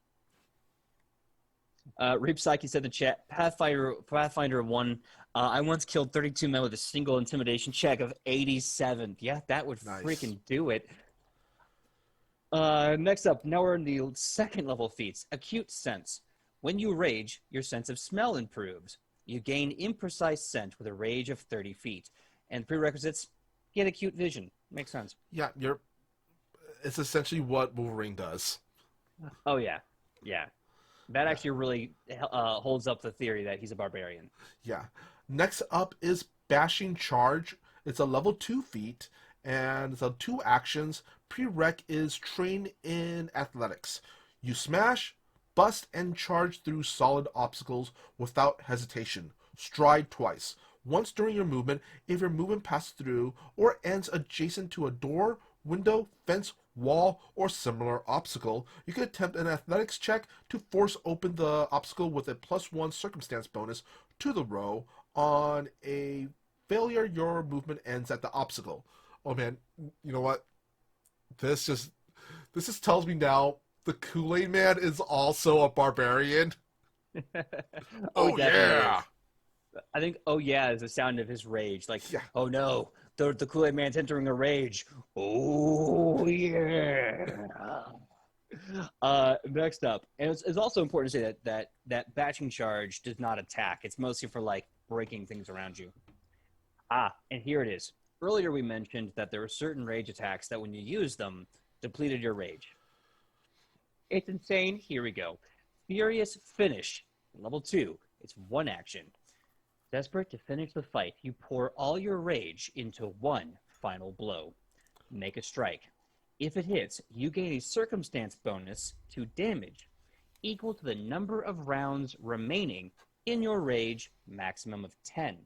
Reap Psyche said in the chat, Pathfinder 1, I once killed 32 men with a single intimidation check of 87. Yeah, that would Nice. freaking do it. Next up, now we're in the second level feats. Acute Sense. When you rage, your sense of smell improves. You gain imprecise scent with a range of 30 feet. And prerequisites, get acute vision. Makes sense. Yeah, it's essentially what Wolverine does. Oh, yeah. Yeah. That actually really holds up the theory that he's a barbarian. Yeah. Next up is Bashing Charge. It's a level 2 feat, and it's a 2 actions. Prereq is train in athletics. You smash, Bust and charge through solid obstacles without hesitation. Stride twice. Once during your movement, if your movement passes through or ends adjacent to a door, window, fence, wall, or similar obstacle, you can attempt an athletics check to force open the obstacle with a +1 circumstance bonus to the row. On a failure, your movement ends at the obstacle. Oh man, you know what? This just tells me now the Kool-Aid Man is also a barbarian. Oh, he Oh definitely yeah. is. I think, oh yeah, is the sound of his rage. Like, Yeah. oh no, the Kool-Aid Man's entering a rage. Oh yeah. Next up, and it's also important to say that batching charge does not attack. It's mostly for like breaking things around you. And here it is. Earlier we mentioned that there were certain rage attacks that when you use them, depleted your rage. It's insane. Here we go. Furious Finish, level 2. It's one action. Desperate to finish the fight, you pour all your rage into one final blow. Make a strike. If it hits, you gain a circumstance bonus to damage equal to the number of rounds remaining in your rage, maximum of 10.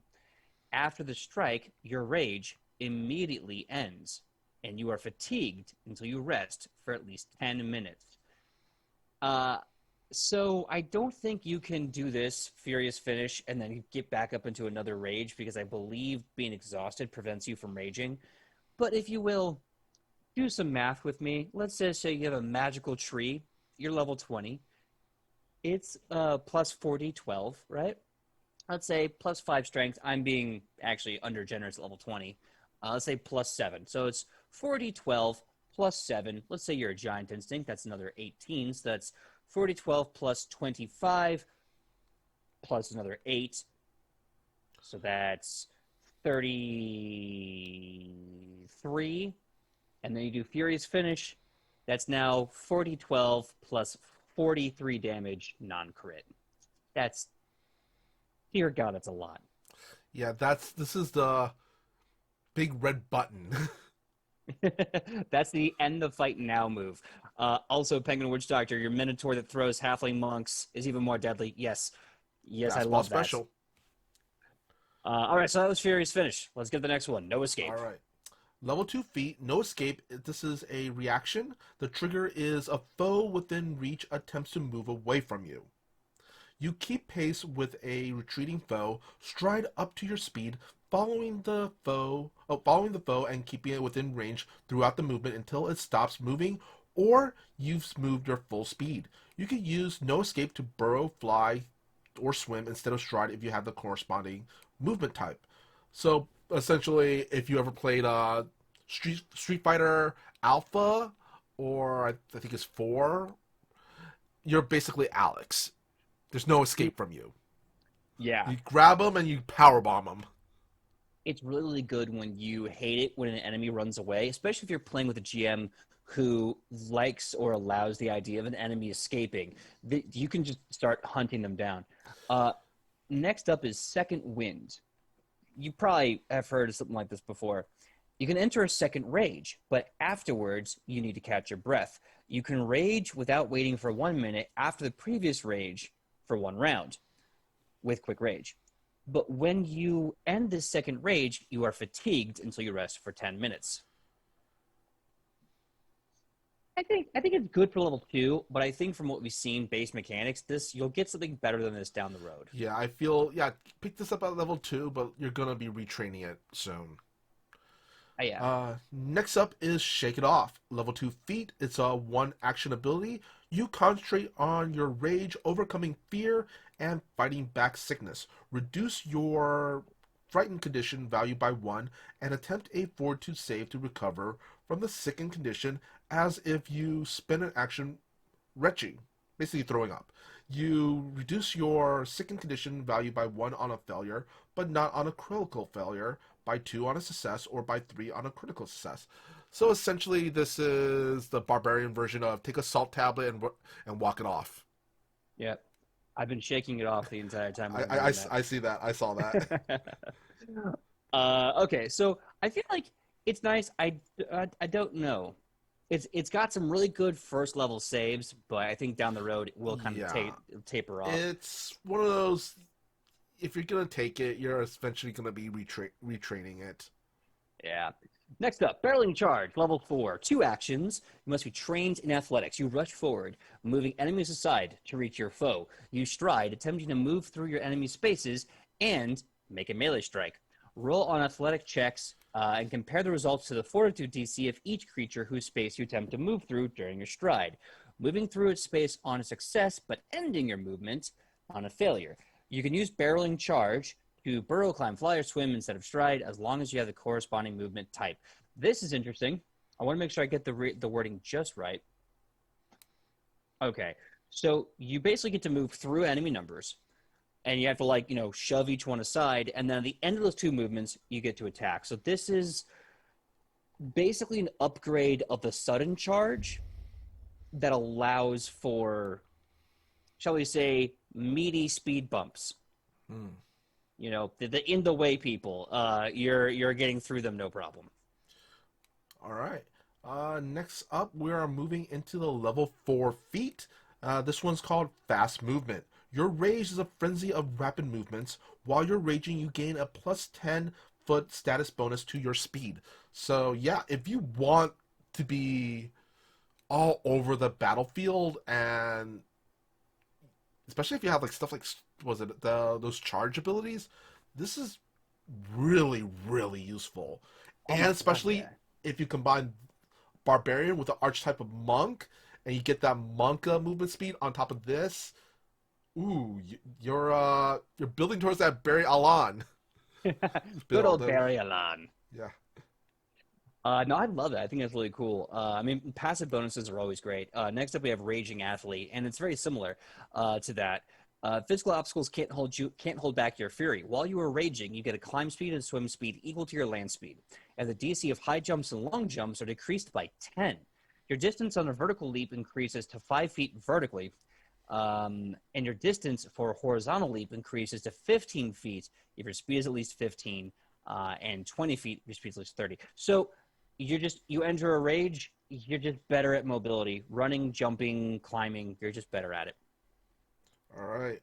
After the strike, your rage immediately ends, and you are fatigued until you rest for at least 10 minutes. So I don't think you can do this Furious Finish and then get back up into another rage, because I believe being exhausted prevents you from raging. But if you will, do some math with me. Let's just say you have a magical tree. You're level 20. It's plus 40, 12, right? Let's say plus 5 strength. I'm being actually under generous at level 20. Let's say plus 7. So it's 40, 12, plus 7. Let's say you're a giant instinct. That's another 18. So that's 40, 12 plus 25 plus another 8. So that's 33. And then you do Furious Finish. That's now 40, 12 plus 43 damage, non-crit. That's, dear God, that's a lot. Yeah, this is the big red button. That's the end the fight now move. Also, Penguin Witch Doctor, your Minotaur that throws halfling monks is even more deadly. Yes, I Basketball love that. special. All right, so that was Furious Finish. Let's get the next one. No escape. All right. Level 2 feat, no escape. This is a reaction. The trigger is a foe within reach attempts to move away from you. You keep pace with a retreating foe, stride up to your speed, following the foe and keeping it within range throughout the movement until it stops moving or you've moved your full speed. You can use no escape to burrow, fly, or swim instead of stride if you have the corresponding movement type. So essentially, if you ever played Street Fighter Alpha, or I think it's 4, you're basically Alex. There's no escape from you. Yeah. You grab them and you powerbomb them. It's really good when you hate it when an enemy runs away, especially if you're playing with a GM who likes or allows the idea of an enemy escaping. You can just start hunting them down. Next up is Second Wind. You probably have heard of something like this before. You can enter a second rage, but afterwards you need to catch your breath. You can rage without waiting for 1 minute after the previous rage for 1 round with quick rage. But when you end this second rage, you are fatigued until you rest for 10 minutes. I think it's good for level 2, but I think from what we've seen, base mechanics, you'll get something better than this down the road. Yeah, pick this up at level 2, but you're gonna be retraining it soon. Yeah. Next up is Shake It Off. Level 2 feat. It's a 1 action ability. You concentrate on your rage, overcoming fear, and fighting back sickness. Reduce your frightened condition value by 1 and attempt a fortitude save to recover from the sickened condition as if you spend an action retching, basically throwing up. You reduce your sickened condition value by 1 on a failure, but not on a critical failure, by 2 on a success, or by 3 on a critical success. So essentially, this is the barbarian version of take a salt tablet and walk it off. Yeah. I've been shaking it off the entire time. I see that. I saw that. Okay, so I feel like it's nice. I don't know. It's got some really good first level saves, but I think down the road it will kind of Yeah, taper off. it's one of those. If you're gonna take it, you're eventually gonna be retraining it. Yeah. Next up, barreling charge, level 4. 2 actions. You must be trained in athletics. You rush forward, moving enemies aside to reach your foe. You stride, attempting to move through your enemy's spaces, and make a melee strike. Roll on athletic checks and compare the results to the fortitude DC of each creature whose space you attempt to move through during your stride. Moving through its space on a success, but ending your movement on a failure. You can use barreling charge to burrow, climb, fly, or swim instead of stride, as long as you have the corresponding movement type. This is interesting. I want to make sure I get the wording just right. Okay, so you basically get to move through enemy numbers, and you have to shove each one aside, and then at the end of those 2 movements, you get to attack. So this is basically an upgrade of the sudden charge that allows for, shall we say, meaty speed bumps. Hmm. The in the way people, you're getting through them no problem. All right. Next up, we are moving into the level 4 feat. This one's called Fast Movement. Your rage is a frenzy of rapid movements. While you're raging, you gain a plus 10-foot status bonus to your speed. So, yeah, if you want to be all over the battlefield, and especially if you have stuff like, was it those charge abilities, this is really, really useful. Oh And my god, especially yeah. if you combine Barbarian with the archetype of Monk, and you get that Monk movement speed on top of this. Ooh, you're building towards that Barry Alan Good build. old Barry Alan. Yeah. No, I love it. I think that's really cool. I mean, passive bonuses are always great. Next up, we have Raging Athlete, and it's very similar to that. Physical obstacles can't hold back your fury. While you are raging, you get a climb speed and swim speed equal to your land speed, and the DC of high jumps and long jumps are decreased by 10. Your distance on a vertical leap increases to 5 feet vertically, and your distance for a horizontal leap increases to 15 feet if your speed is at least 15, and 20 feet if your speed is at least 30. So you enter a rage, you're just better at mobility, running, jumping, climbing. You're just better at it. All right.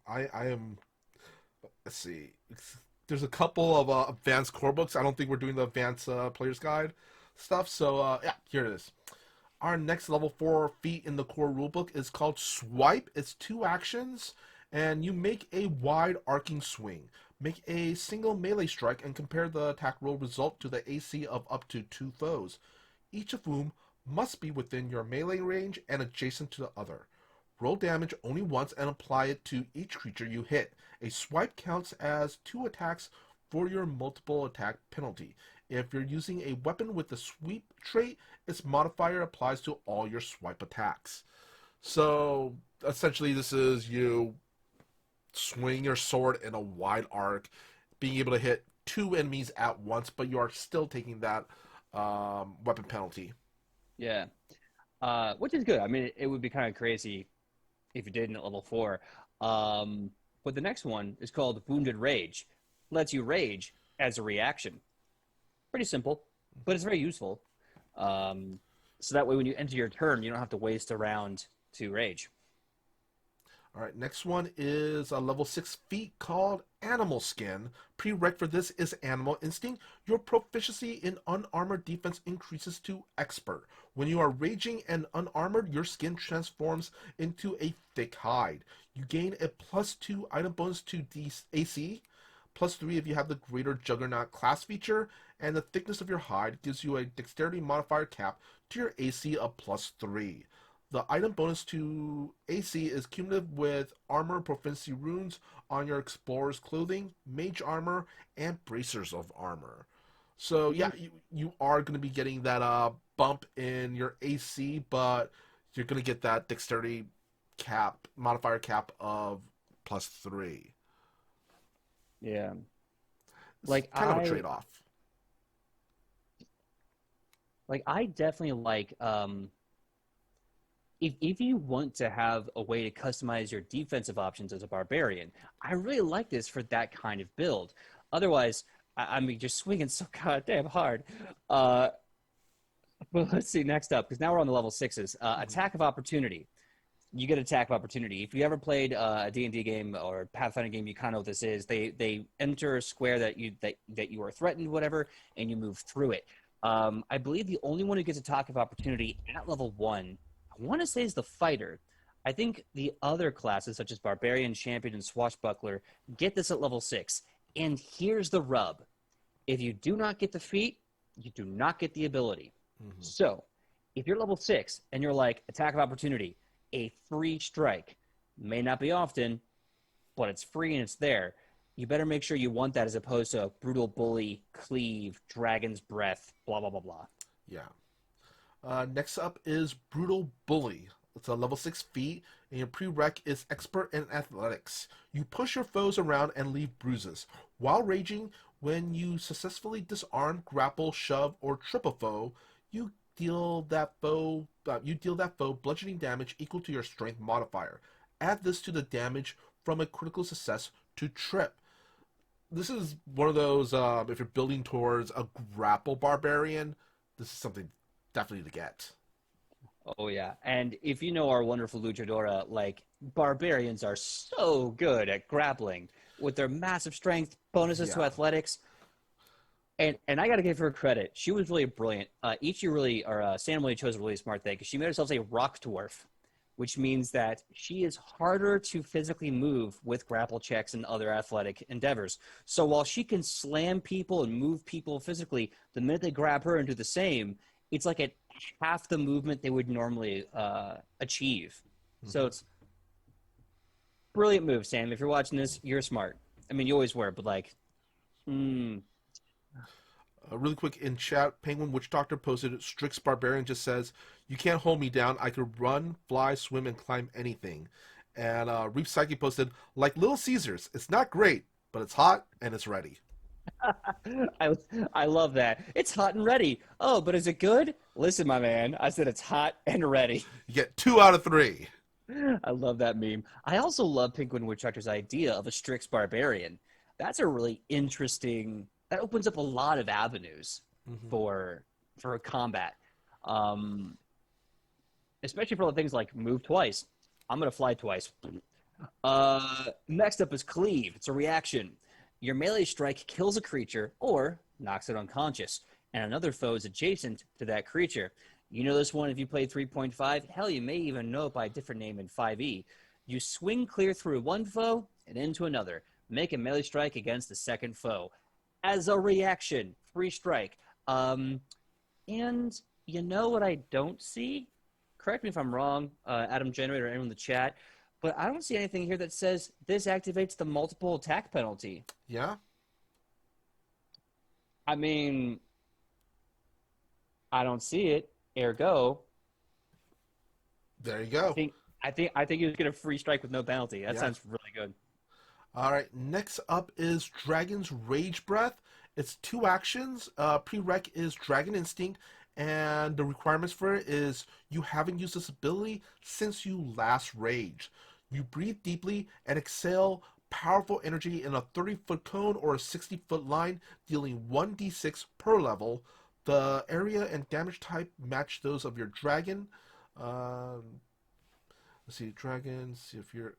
I am. Let's see. There's a couple of advanced core books. I don't think we're doing the advanced player's guide stuff. So yeah, here it is. Our next level 4 feat in the core rulebook is called Swipe. It's 2 actions, and you make a wide arcing swing. Make a single melee strike and compare the attack roll result to the AC of up to 2 foes, each of whom must be within your melee range and adjacent to the other. Roll damage only once and apply it to each creature you hit. A swipe counts as 2 attacks for your multiple attack penalty. If you're using a weapon with the sweep trait, its modifier applies to all your swipe attacks. So essentially, this is you swing your sword in a wide arc, being able to hit 2 enemies at once, but you are still taking that weapon penalty. Yeah. Which is good. I mean, it would be kind of crazy if you did it at level 4. But the next one is called Wounded Rage. Lets you rage as a reaction. Pretty simple, but it's very useful. So that way, when you enter your turn, you don't have to waste a round to rage. All right, next one is a level 6 feat called Animal Skin. Prereq for this is Animal Instinct. Your proficiency in unarmored defense increases to Expert. When you are raging and unarmored, your skin transforms into a thick hide. You gain a +2 item bonus to AC, +3 if you have the Greater Juggernaut class feature, and the thickness of your hide gives you a dexterity modifier cap to your AC of +3. The item bonus to AC is cumulative with armor proficiency runes on your explorer's clothing, mage armor, and bracers of armor. So yeah, you are going to be getting that bump in your AC, but you're going to get that dexterity cap modifier cap of +3. Yeah. It's Like kind of a I trade-off. like I definitely if you want to have a way to customize your defensive options as a barbarian, I really like this for that kind of build. Otherwise, I mean, just swinging so goddamn hard. Uh, Well, let's see next up, because now we're on the level sixes. Attack of opportunity. You get attack of opportunity. If you ever played a D&D game or Pathfinder game, you kind of know what this is. They enter a square that you are threatened, whatever, and you move through it. I believe the only one who gets attack of opportunity at level 1, I want to say, is the fighter. I think the other classes, such as Barbarian, Champion, and Swashbuckler, get this at level 6. And here's the rub. If you do not get the feat, you do not get the ability. Mm-hmm. So, if you're level 6 and you're like, attack of opportunity, a free strike, may not be often, but it's free and it's there, you better make sure you want that as opposed to brutal bully, cleave, dragon's breath, blah, blah, blah, blah. Yeah. Next up is Brutal Bully. It's a level 6 feat, and your prereq is Expert in Athletics. You push your foes around and leave bruises. While raging, when you successfully disarm, grapple, shove, or trip a foe, you deal that foe bludgeoning damage equal to your strength modifier. Add this to the damage from a critical success to trip. This is one of those, if you're building towards a grapple barbarian, this is something definitely to get. Oh, yeah. And if you know our wonderful luchadora, like, barbarians are so good at grappling with their massive strength, bonuses to athletics. And I got to give her credit. She was really brilliant. Sam really chose a really smart thing because she made herself a rock dwarf, which means that she is harder to physically move with grapple checks and other athletic endeavors. So while she can slam people and move people physically, the minute they grab her and do the same, it's like at half the movement they would normally achieve. Mm-hmm. So it's brilliant move, Sam. If you're watching this, you're smart. I mean, you always were, but like, really quick in chat, Penguin Witch Doctor posted, Strix Barbarian just says, you can't hold me down. I could run, fly, swim, and climb anything. And Reef Psyche posted, like Little Caesars, it's not great, but it's hot and it's ready. I love that. It's hot and ready. Oh, but is it good? Listen, my man, I said it's hot and ready. You get 2 out of 3. I love that meme. I also love Penguin Witch Doctor's idea of a Strix Barbarian. That's a really interesting... That opens up a lot of avenues for combat, especially for things like move twice. I'm going to fly twice. Next up is Cleave. It's a reaction. Your melee strike kills a creature or knocks it unconscious, and another foe is adjacent to that creature. You know this one if you played 3.5. Hell, you may even know it by a different name in 5e. You swing clear through one foe and into another. Make a melee strike against the second foe. As a reaction, free strike. And you know what I don't see? Correct me if I'm wrong, Adam Generator, or anyone in the chat, but I don't see anything here that says this activates the multiple attack penalty. Yeah? I mean, I don't see it. Ergo, there you go. I think you get a free strike with no penalty. That sounds really good. All right, next up is Dragon's Rage Breath. It's 2 actions. Prereq is Dragon Instinct, and the requirements for it is you haven't used this ability since you last raged. You breathe deeply and exhale powerful energy in a 30-foot cone or a 60-foot line, dealing 1d6 per level. The area and damage type match those of your dragon. Let's see, dragons, see if you're...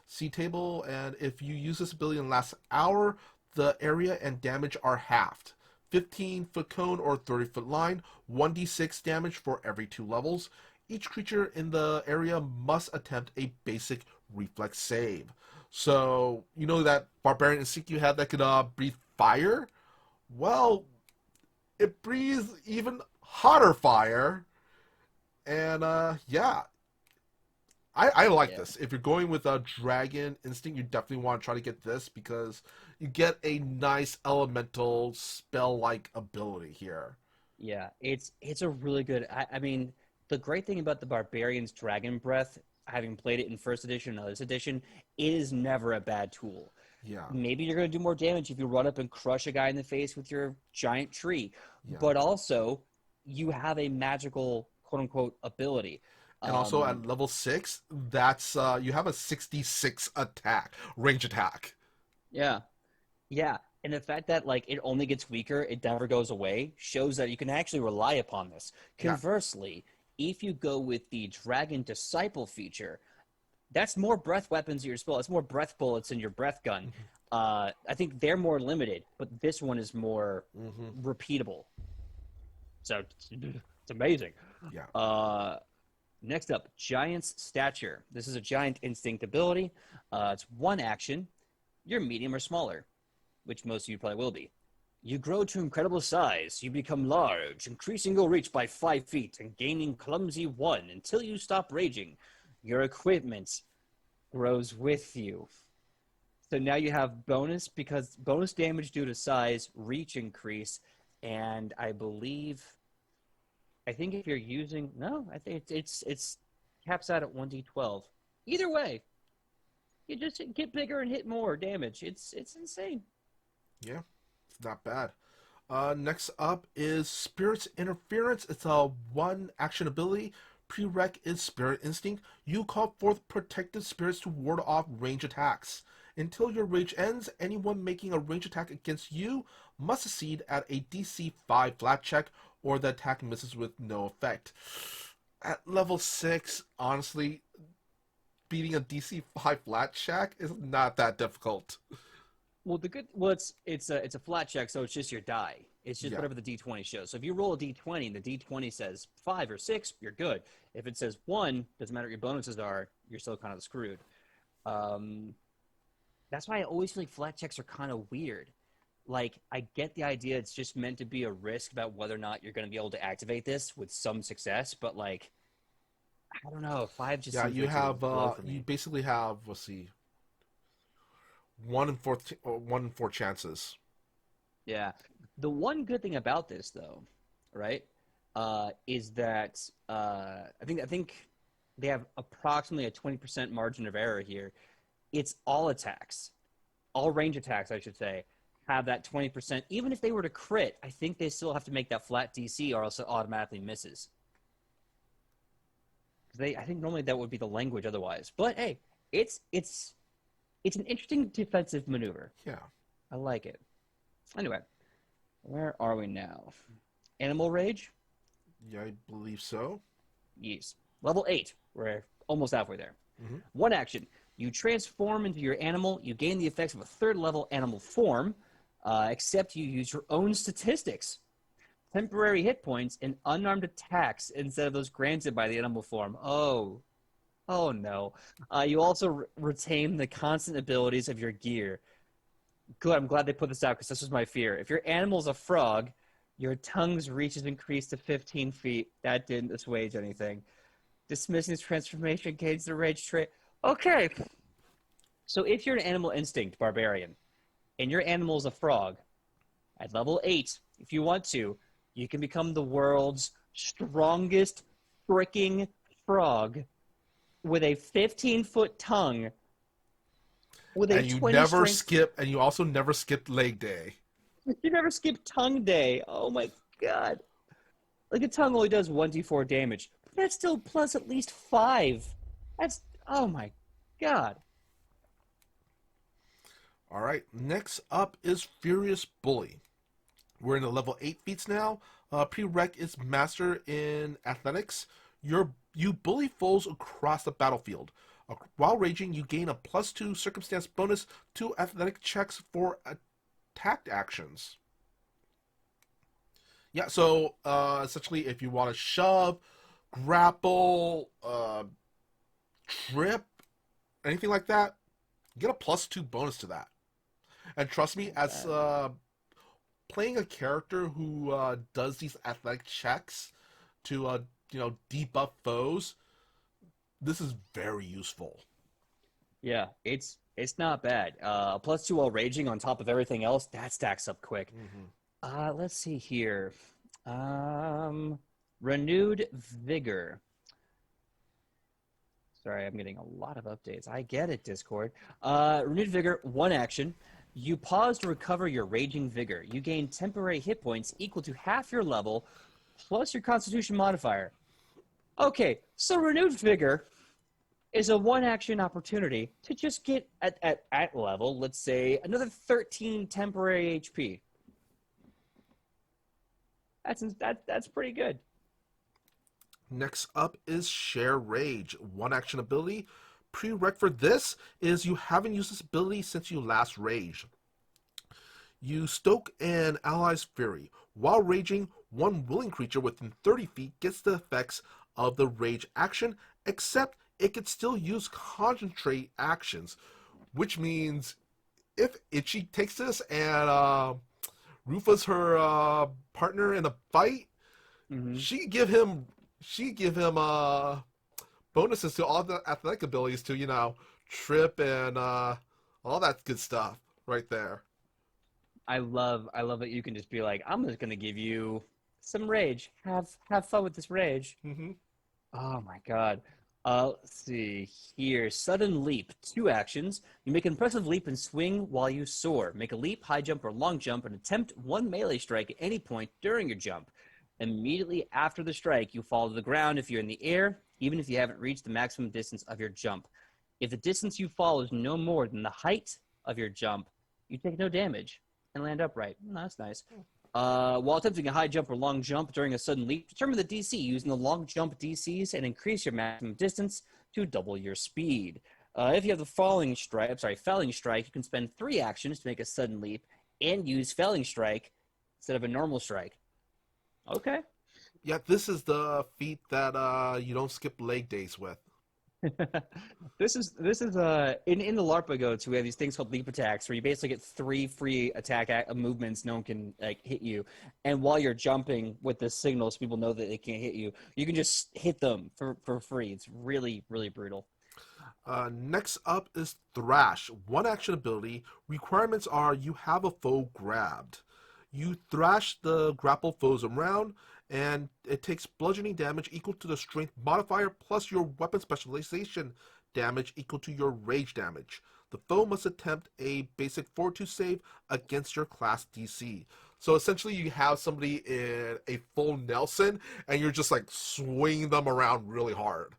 Sea table, and if you use this ability in the last hour, the area and damage are halved. 15-foot cone or 30-foot line, 1d6 damage for every 2 levels. Each creature in the area must attempt a basic reflex save. So, you know that Barbarian Instinct you have that could breathe fire? Well, it breathes even hotter fire. And, yeah. I like this. If you're going with a Dragon Instinct, you definitely want to try to get this because you get a nice elemental spell-like ability here. Yeah, it's a really good... I mean, the great thing about the Barbarian's Dragon Breath, having played it in first edition and this edition, it is never a bad tool. Yeah. Maybe you're going to do more damage if you run up and crush a guy in the face with your giant tree. Yeah. But also, you have a magical, quote-unquote, ability. And also at level 6, that's you have a 66 range attack. Yeah. Yeah. And the fact that like it only gets weaker, it never goes away, shows that you can actually rely upon this. Yeah. Conversely, if you go with the Dragon Disciple feature, that's more breath weapons at your spell. It's more breath bullets in your breath gun. I think they're more limited, but this one is more repeatable. So it's amazing. Yeah. Next up, Giant's Stature. This is a Giant Instinct ability. It's one action. You're medium or smaller, which most of you probably will be. You grow to incredible size. You become large, increasing your reach by 5 feet and gaining clumsy 1 until you stop raging. Your equipment grows with you. So now you have bonus damage due to size, reach increase, and I think if you're using I think it's caps out at 1d12. Either way, you just get bigger and hit more damage. It's insane. Yeah, it's not bad. Next up is Spirit's Interference. It's a one action ability. Prereq is Spirit Instinct. You call forth protective spirits to ward off range attacks. Until your rage ends, anyone making a range attack against you must succeed at a DC 5 flat check, or the attack misses with no effect. At level 6, honestly, beating a DC 5 flat check is not that difficult. Well, it's a flat check, so it's just your die. It's just whatever the D20 shows. So if you roll a D20 and the D20 says 5 or 6, you're good. If it says 1, doesn't matter what your bonuses are, you're still kind of screwed. That's why I always feel like flat checks are kind of weird. Like, I get the idea it's just meant to be a risk about whether or not you're going to be able to activate this with some success, but like, I don't know. 5 just seems you way too have low for me. you basically have, let's see, 1 in 4 chances. Yeah. The one good thing about this, though, right, is that I think they have approximately a 20% margin of error here. It's all attacks, all range attacks, I should say, have that 20%. Even if they were to crit, I think they still have to make that flat DC, or else it automatically misses. I think normally that would be the language otherwise. But hey, it's an interesting defensive maneuver. Yeah. I like it. Anyway, where are we now? Animal Rage? Yeah, I believe so. Yes. Level 8. We're almost halfway there. Mm-hmm. One action. You transform into your animal. You gain the effects of a 3rd level animal form, except you use your own statistics. Temporary hit points and unarmed attacks instead of those granted by the animal form. Oh no. You also retain the constant abilities of your gear. Good, I'm glad they put this out because this was my fear. If your animal's a frog, your tongue's reach is increased to 15 feet. That didn't assuage anything. Dismissing this transformation gains the rage trait. Okay. So if you're an animal instinct barbarian and your animal is a frog, at level 8, if you want to, you can become the world's strongest freaking frog with a 15-foot tongue with a 20 strength. And you also never skip leg day. You never skip tongue day. Oh my god. Like, a tongue only does 1d4 damage. But that's still plus at least 5. That's, oh my god. All right, next up is Furious Bully. We're in the level 8 feats now. Prereq is Master in Athletics. You bully foes across the battlefield. While raging, you gain a +2 circumstance bonus to athletic checks for attacked actions. Yeah, so essentially, if you want to shove, grapple, trip, anything like that, you get a +2 bonus to that. And trust me, as playing a character who does these athletic checks to debuff foes, this is very useful. Yeah, it's not bad. +2 while raging on top of everything else, that stacks up quick. Mm-hmm. Let's see here. Renewed Vigor. Sorry, I'm getting a lot of updates. I get it, Discord. Renewed Vigor, one action. You pause to recover your Raging Vigor. You gain temporary hit points equal to half your level, plus your Constitution modifier. Okay, so Renewed Vigor is a one action opportunity to just get at level, let's say, another 13 temporary HP. That's pretty good. Next up is Share Rage. One action ability. Prereq for this is you haven't used this ability since you last raged. You stoke an ally's fury. While raging, one willing creature within 30 feet gets the effects of the rage action, except it can still use concentrate actions, which means if Itchy takes this and Rufa's her partner in a fight, Mm-hmm. she give him bonuses to all the athletic abilities to trip and all that good stuff right there. I love that you can just be like, I'm just gonna give you some rage. Have fun with this rage. Hmm. Oh my god. Let's see here. Sudden leap. Two actions. You make an impressive leap and swing while you soar. Make a leap, high jump, or long jump, and attempt one melee strike at any point during your jump. Immediately after the strike, you fall to the ground if you're in the air, even if you haven't reached the maximum distance of your jump. If the distance you fall is no more than the height of your jump, you take no damage and land upright. That's nice. While attempting a high jump or long jump during a sudden leap, determine the DC using the long jump DCs and increase your maximum distance to double your speed. If you have the felling strike, you can spend 3 actions to make a sudden leap and use felling strike instead of a normal strike. Okay. Yeah, this is the feat that you don't skip leg days with. This is in the LARP I go to, we have these things called leap attacks where you basically get 3 free movements. No one can hit you, and while you're jumping with this signal, so people know that they can't hit you, you can just hit them for free. It's really really brutal. Next up is Thrash. One action ability. Requirements are you have a foe grabbed. You thrash the grappled foes around, and it takes bludgeoning damage equal to the strength modifier plus your weapon specialization damage equal to your rage damage. The foe must attempt a basic fortitude save against your class DC. So essentially, you have somebody in a full Nelson, and you're just like swinging them around really hard.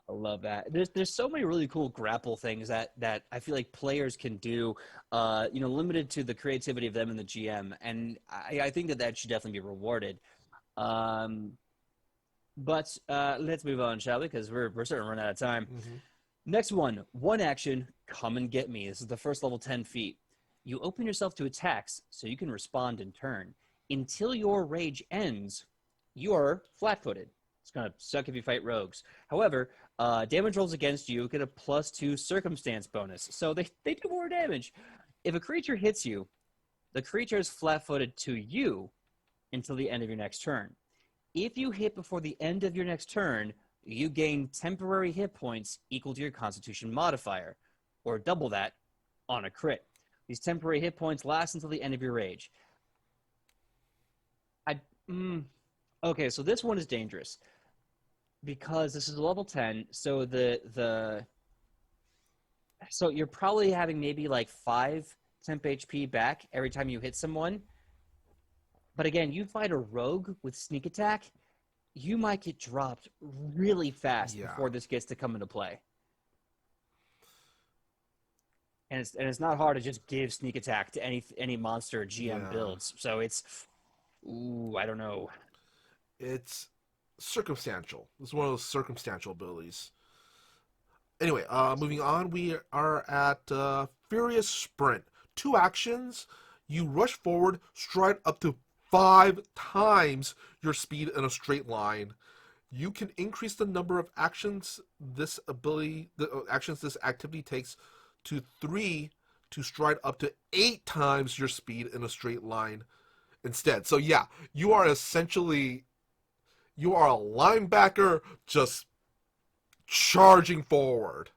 I love that. There's so many really cool grapple things that I feel like players can do, limited to the creativity of them and the GM, and I think that should definitely be rewarded. Um, but let's move on, shall we? Because we're starting to run out of time. Mm-hmm. Next one action. Come and get me. This is the first level 10 feet. You open yourself to attacks so you can respond in turn. Until your rage ends, you are flat-footed. It's gonna suck if you fight rogues. However, damage rolls against you get a +2 circumstance bonus, so they do more damage. If a creature hits you, the creature is flat-footed to you until the end of your next turn. If you hit before the end of your next turn, you gain temporary hit points equal to your Constitution modifier, or double that on a crit. These temporary hit points last until the end of your rage. Okay, so this one is dangerous because this is level 10, so so you're probably having maybe like 5 temp HP back every time you hit someone. But again, you fight a rogue with sneak attack, you might get dropped really fast Yeah. before this gets to come into play. And it's not hard to just give sneak attack to any monster GM Yeah. builds. So I don't know. It's circumstantial. It's one of those circumstantial abilities. Anyway, moving on, we are at Furious Sprint. 2 actions. You rush forward, stride up to 5 times your speed in a straight line. You can increase the number of actions this activity takes to 3 to stride up to 8 times your speed in a straight line instead. So yeah, you are a linebacker just charging forward.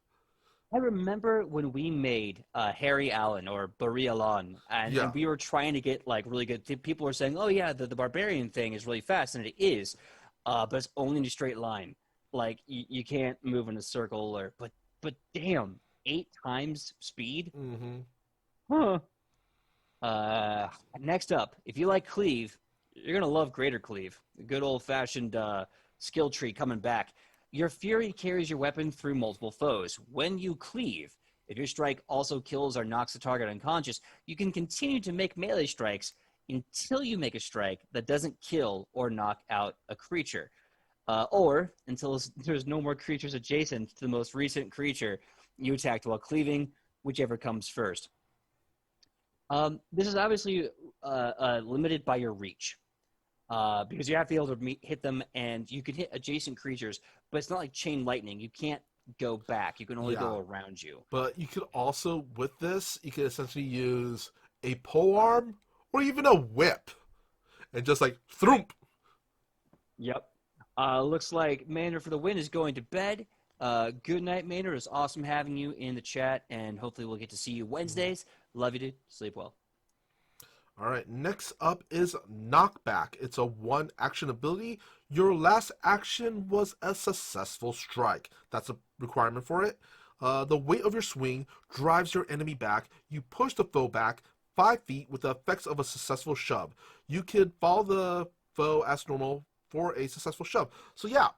I remember when we made Harry Allen or Barry Allen, and, Yeah. and we were trying to get like really good. People were saying, "Oh yeah, the barbarian thing is really fast," and it is, but it's only in a straight line. Like you can't move in a circle, but damn, 8 times speed. Mm-hmm. Huh. Next up, if you like cleave, you're gonna love Greater Cleave, the good old fashioned skill tree coming back. Your fury carries your weapon through multiple foes. When you cleave, if your strike also kills or knocks the target unconscious, you can continue to make melee strikes until you make a strike that doesn't kill or knock out a creature. Or until there's no more creatures adjacent to the most recent creature you attacked while cleaving, whichever comes first. This is obviously limited by your reach. Because you have to be able to hit them, and you can hit adjacent creatures, but it's not like chain lightning. You can't go back. You can only go around you. But you could also, with this, you could essentially use a polearm or even a whip, and just like throomp. Yep. Looks like Maynard for the win is going to bed. Good night, Maynard. It was awesome having you in the chat, and hopefully we'll get to see you Wednesdays. Love you, dude. Sleep well. All right, next up is Knockback. It's a one-action ability. Your last action was a successful strike. That's a requirement for it. The weight of your swing drives your enemy back. You push the foe back 5 feet with the effects of a successful shove. You could follow the foe as normal for a successful shove. So yeah,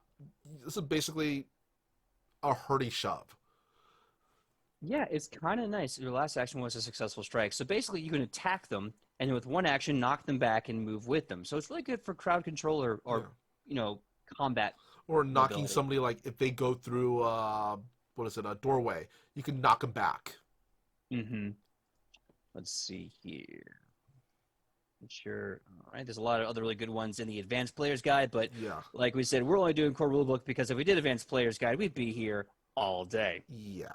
this is basically a hearty shove. Yeah, it's kind of nice. Your last action was a successful strike. So basically you can attack them, and with one action, knock them back and move with them. So it's really good for crowd control or combat. Or knocking mobility. somebody, like, if they go through, a doorway, you can knock them back. Mm-hmm. Let's see here. Sure. All right, there's a lot of other really good ones in the Advanced Player's Guide, but like we said, we're only doing Core Rulebook because if we did Advanced Player's Guide, we'd be here all day. Yeah.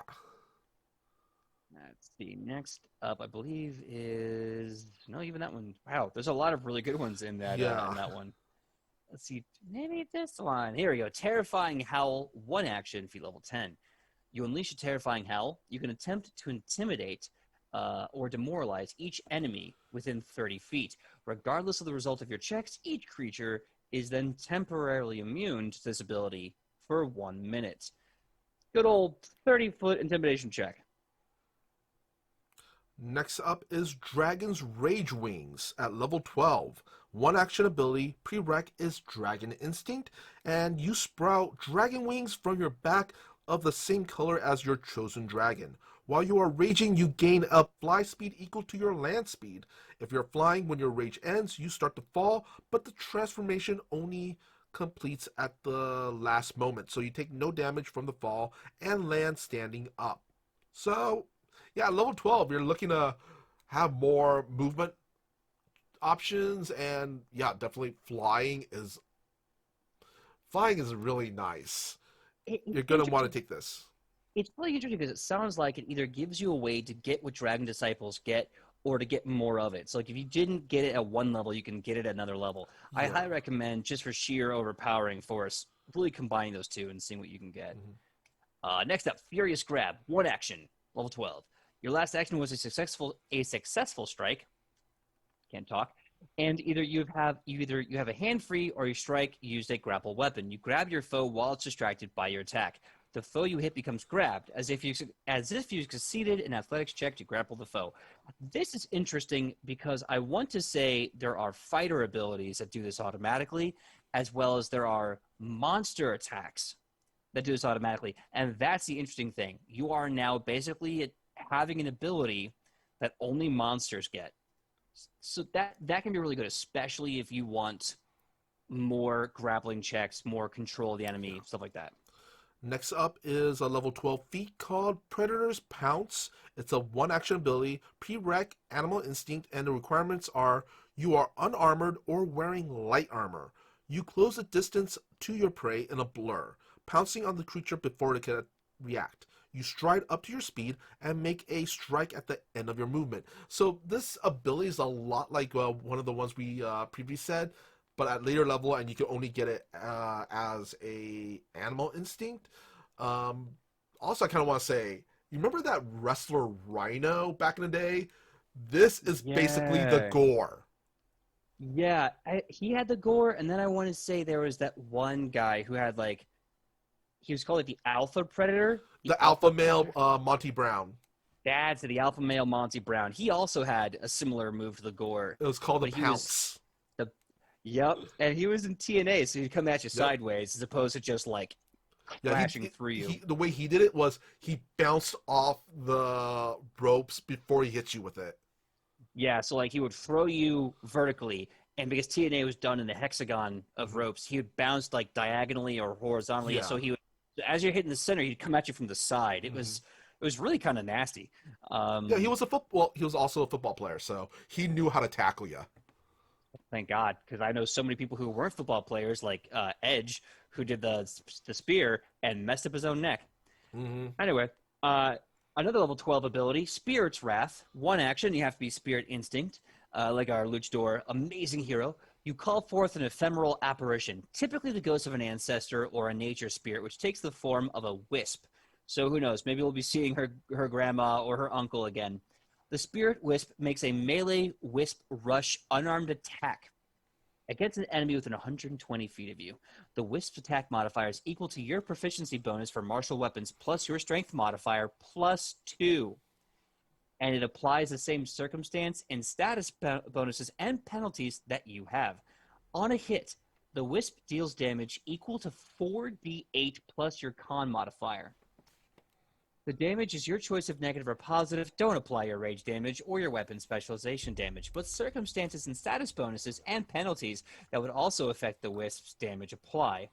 Let's see. Next up, I believe, is even that one. Wow, there's a lot of really good ones in that. In that one. Let's see. Maybe this one. Here we go. Terrifying Howl. One action. Feat level 10. You unleash a terrifying howl. You can attempt to intimidate or demoralize each enemy within 30 feet. Regardless of the result of your checks, each creature is then temporarily immune to this ability for 1 minute. Good old 30-foot intimidation check. Next up is Dragon's Rage Wings at level 12. One action ability, prereq is Dragon Instinct, and you sprout dragon wings from your back of the same color as your chosen dragon. While you are raging, you gain a fly speed equal to your land speed. If you're flying when your rage ends, you start to fall, but the transformation only completes at the last moment, so you take no damage from the fall and land standing up. So yeah, level 12, you're looking to have more movement options, and yeah, definitely flying is really nice. You're going to want to take this. It's really interesting because it sounds like it either gives you a way to get what Dragon Disciples get or to get more of it. So like if you didn't get it at one level, you can get it at another level. Yeah. I highly recommend, just for sheer overpowering force, really combining those two and seeing what you can get. Mm-hmm. Next up, Furious Grab. One action, level 12. Your last action was a successful strike. Can't talk. And either you have a hand free or you strike used a grapple weapon. You grab your foe while it's distracted by your attack. The foe you hit becomes grabbed, as if you succeeded an athletics check to grapple the foe. This is interesting because I want to say there are fighter abilities that do this automatically, as well as there are monster attacks that do this automatically. And that's the interesting thing. You are now basically having an ability that only monsters get. So that can be really good, especially if you want more grappling checks, more control of the enemy, stuff like that. Next up is a level 12 feat called Predator's Pounce. It's a one-action ability, prereq, Animal Instinct, and the requirements are you are unarmored or wearing light armor. You close the distance to your prey in a blur, pouncing on the creature before it can react. You stride up to your speed and make a strike at the end of your movement. So this ability is a lot like one of the ones we previously said, but at later level, and you can only get it as a Animal Instinct. Also, I kind of want to say, you remember that wrestler Rhino back in the day? This is basically the gore. Yeah, he had the gore, and then I want to say there was that one guy who had he was called the Alpha Predator. The alpha male Monty Brown. That's the alpha male Monty Brown. He also had a similar move to the gore. It was called the Pounce. Yep, and he was in TNA, so he'd come at you sideways as opposed to just Yeah, crashing through you. the way he did it was he bounced off the ropes before he hits you with it. Yeah, so like he would throw you vertically, and because TNA was done in the hexagon of Hmm. ropes, he would bounce like diagonally or horizontally. Yeah. So he would, as you're hitting the center, he'd come at you from the side. Hmm. It was really kind of nasty. Yeah, Um, he was also a football player, so he knew how to tackle you. thank God, because I know so many people who weren't football players, like Edge, who did the spear and messed up his own neck. Hmm. Anyway, uh, another level 12 ability, Spirit's Wrath. One action, you have to be Spirit Instinct, like our Luchador, amazing hero. You call forth an ephemeral apparition, typically the ghost of an ancestor or a nature spirit, which takes the form of a wisp. So who knows? Maybe we'll be seeing her grandma or her uncle again. The Spirit Wisp makes a melee wisp rush unarmed attack against an enemy within 120 feet of you. The Wisp's attack modifier is equal to your proficiency bonus for martial weapons plus your strength modifier plus 2. And it applies the same circumstance and status bonuses and penalties that you have. On a hit, the Wisp deals damage equal to 4d8 plus your con modifier. The damage is your choice of negative or positive. Don't apply your rage damage or your weapon specialization damage, but circumstances and status bonuses and penalties that would also affect the Wisp's damage apply.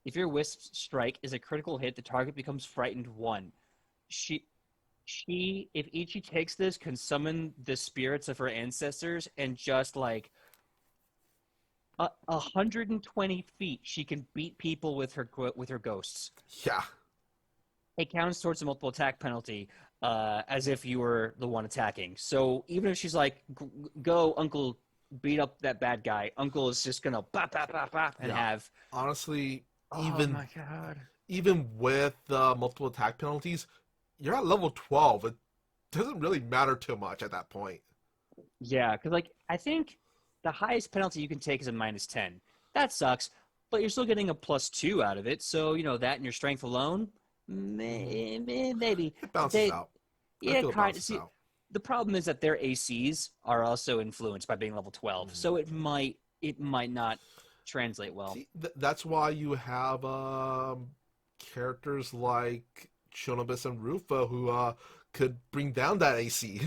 If your Wisp's strike is a critical hit, the target becomes frightened 1. She, if Ichi takes this, can summon the spirits of her ancestors and just like 120 feet, she can beat people with her ghosts. Yeah. It counts towards the multiple attack penalty as if you were the one attacking. So even if she's like, go, Uncle, beat up that bad guy, Uncle is just going to bop, bop, bop, bop, and Yeah. have. Honestly, Oh my God. even with the multiple attack penalties, you're at level 12. It doesn't really matter too much at that point. Yeah, because like I think the highest penalty you can take is a -10. That sucks, but you're still getting a +2 out of it. So, that and your strength alone, Hmm. maybe. It bounces They, out. I yeah, feel it kind of. bounces See, out. the problem is that their ACs are also influenced by being level 12, Hmm. so it might not translate well. See, that's why you have characters like Shonobis and Rufa who could bring down that AC.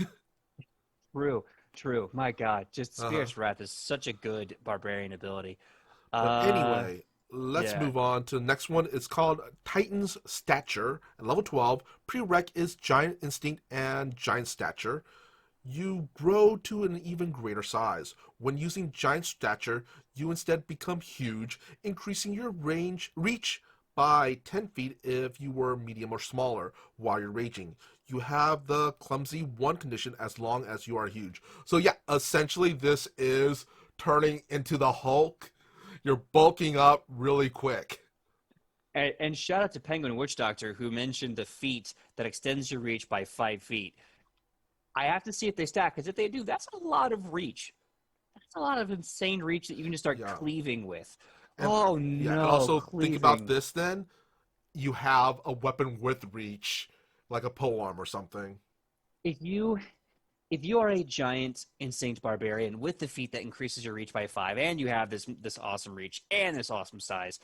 True, true. My God, just Uh-huh. Spirit's Wrath is such a good barbarian ability. But Uh, anyway, let's yeah. move on to the next one. It's called Titan's Stature at level 12. Prereq is Giant Instinct and Giant Stature. You grow to an even greater size. When using Giant Stature, you instead become huge, increasing your reach by 10 feet if you were medium or smaller while you're raging. You have the Clumsy 1 condition as long as you are huge. So yeah, essentially this is turning into the Hulk. You're bulking up really quick. And shout out to Penguin Witch Doctor who mentioned the feat that extends your reach by 5 feet. I have to see if they stack because if they do, that's a lot of reach. That's a lot of insane reach that you can just start Yeah. cleaving with. And Oh yeah, and no, also think about cleaving. this then. You have a weapon with reach, like a polearm or something. If you if you are a giant instinct barbarian with the feat that increases your reach by 5, and you have this awesome reach and this awesome size,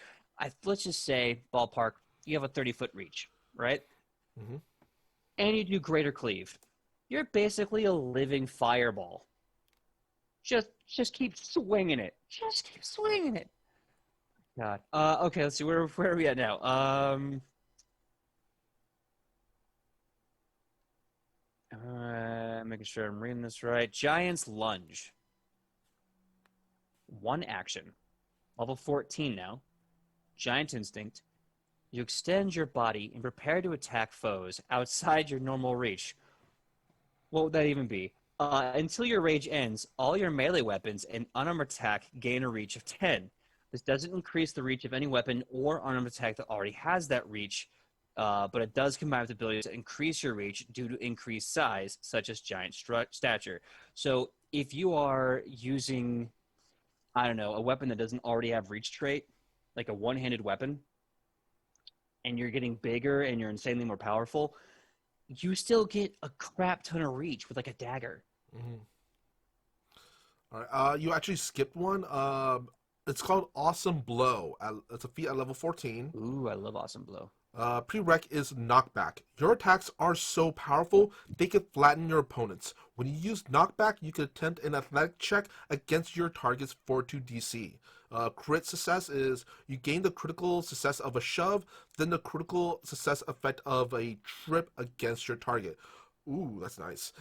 let's just say ballpark, you have a 30-foot reach, right? Hmm. And you do greater cleave. You're basically a living fireball. Just keep swinging it. Just keep swinging it. God. Okay, let's see where are we at now? Making sure I'm reading this right. Giant's Lunge. One action. Level 14 now. Giant Instinct. You extend your body and prepare to attack foes outside your normal reach. What would that even be? Until your rage ends, all your melee weapons and unarmed attack gain a reach of 10. This doesn't increase the reach of any weapon or unarmed attack that already has that reach, but it does combine with abilities to increase your reach due to increased size, such as giant stature. So if you are using, I don't know, a weapon that doesn't already have reach trait, like a one-handed weapon, and you're getting bigger and you're insanely more powerful, you still get a crap ton of reach with like a dagger. Hmm. All right. You actually skipped one. It's called Awesome Blow. It's a feat at level 14. Ooh, I love Awesome Blow. Prereq is Knockback. Your attacks are so powerful, they can flatten your opponents. When you use Knockback, you can attempt an athletic check against your target's Fortitude DC. Crit success is you gain the critical success of a shove, then the critical success effect of a trip against your target. Ooh, that's nice.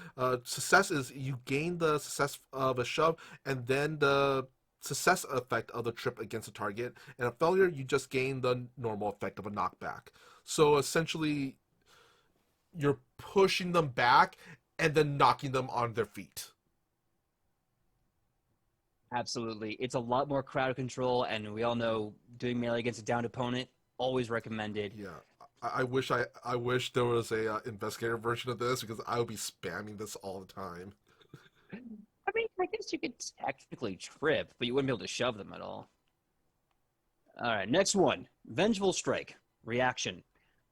Success is you gain the success of a shove, and then the success effect of the trip against a target, and a failure, you just gain the normal effect of a knockback. So essentially, you're pushing them back and then knocking them on their feet. Absolutely. It's a lot more crowd control, and we all know doing melee against a downed opponent, always recommended. Yeah, I wish there was a investigator version of this because I would be spamming this all the time. I mean, I guess you could technically trip, but you wouldn't be able to shove them at all. All right, next one. Vengeful Strike. Reaction.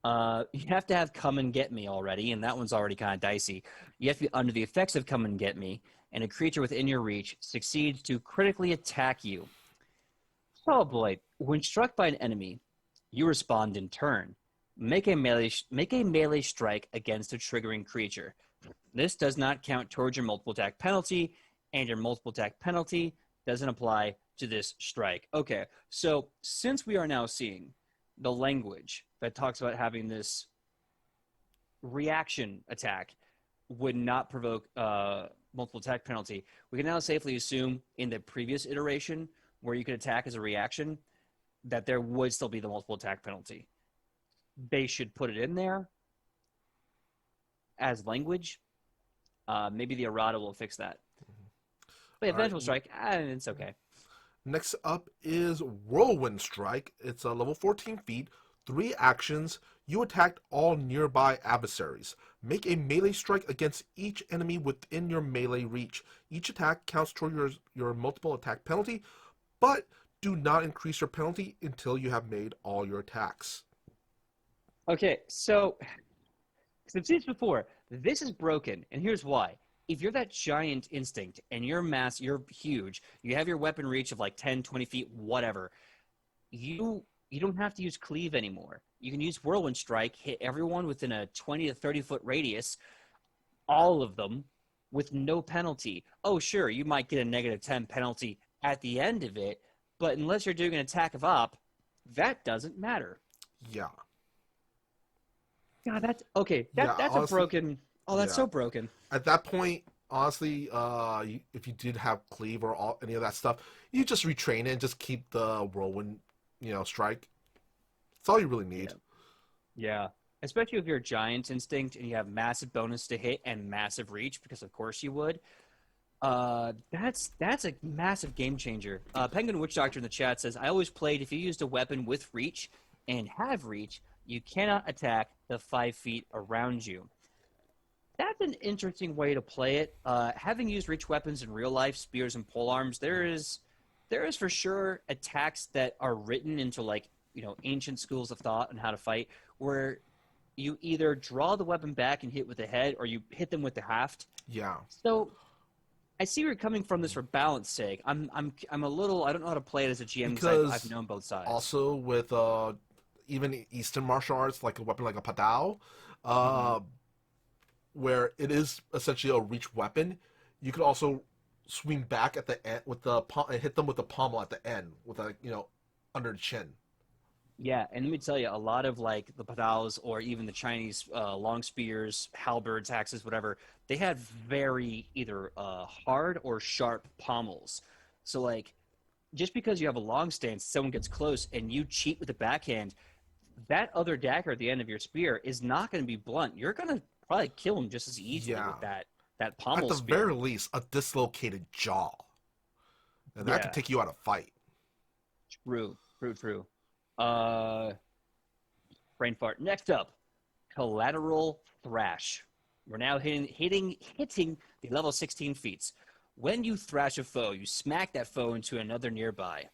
You have to have Come and Get Me already, and that one's already kind of dicey. You have to be under the effects of Come and Get Me, and a creature within your reach succeeds to critically attack you. Oh boy. When struck by an enemy, you respond in turn. Make a melee strike against a triggering creature. This does not count towards your multiple attack penalty, and your multiple attack penalty doesn't apply to this strike. Okay, so since we are now seeing the language that talks about having this reaction attack would not provoke multiple attack penalty, we can now safely assume in the previous iteration where you could attack as a reaction that there would still be the multiple attack penalty. They should put it in there as language. Maybe the errata will fix that. But yeah, Vengeful Strike, it's okay. Next up is Whirlwind Strike. It's a level 14 feat, 3 actions. You attack all nearby adversaries. Make a melee strike against each enemy within your melee reach. Each attack counts toward your multiple attack penalty, but do not increase your penalty until you have made all your attacks. Okay, so I've seen this before. This is broken, and here's why. If you're that giant instinct and you're huge, you have your weapon reach of like 10, 20 feet, whatever, you don't have to use cleave anymore. You can use Whirlwind Strike, hit everyone within a 20 to 30 foot radius, all of them, with no penalty. Oh, sure, you might get a negative 10 penalty at the end of it, but unless you're doing an attack of op, that doesn't matter. Yeah. God, that's okay. That's honestly, a broken. Oh, that's so broken. At that point, honestly, if you did have cleave or any of that stuff, you just retrain it and just keep the whirlwind, strike. That's all you really need. Yeah. Especially if you're a giant instinct and you have massive bonus to hit and massive reach, because of course you would. That's a massive game changer. Penguin Witch Doctor in the chat says, I always played if you used a weapon with reach and have reach, you cannot attack the 5 feet around you. That's an interesting way to play it. Having used reach weapons in real life, spears and polearms, there is for sure attacks that are written into ancient schools of thought on how to fight, where you either draw the weapon back and hit with the head, or you hit them with the haft. Yeah. So I see where you're coming from this for balance sake. I'm a little, I don't know how to play it as a GM because I've known both sides. Also with even Eastern martial arts, like a weapon like a padao, where it is essentially a reach weapon, you could also swing back at the end with the and hit them with the pommel at the end with under the chin. Yeah, and let me tell you, a lot of the padaos or even the Chinese long spears, halberds, axes, whatever, they had very either hard or sharp pommels. So just because you have a long stance, someone gets close and you cheat with the backhand, that other dagger at the end of your spear is not going to be blunt. You're going to probably kill him just as easily with that pommel spear. At the very least, a dislocated jaw. And that could take you out of fight. True. Brain fart. Next up, Collateral Thrash. We're now hitting the level 16 feats. When you thrash a foe, you smack that foe into another nearby.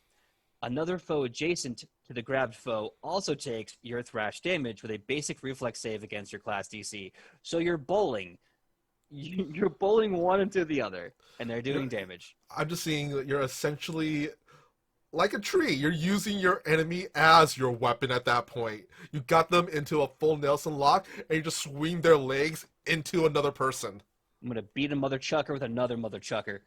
Another foe adjacent to the grabbed foe also takes your thrash damage with a basic reflex save against your class DC. So you're bowling. You're bowling one into the other, and they're doing damage. I'm just seeing that you're essentially like a tree. You're using your enemy as your weapon at that point. You got them into a full Nelson lock, and you just swing their legs into another person. I'm gonna beat a mother chucker with another mother chucker.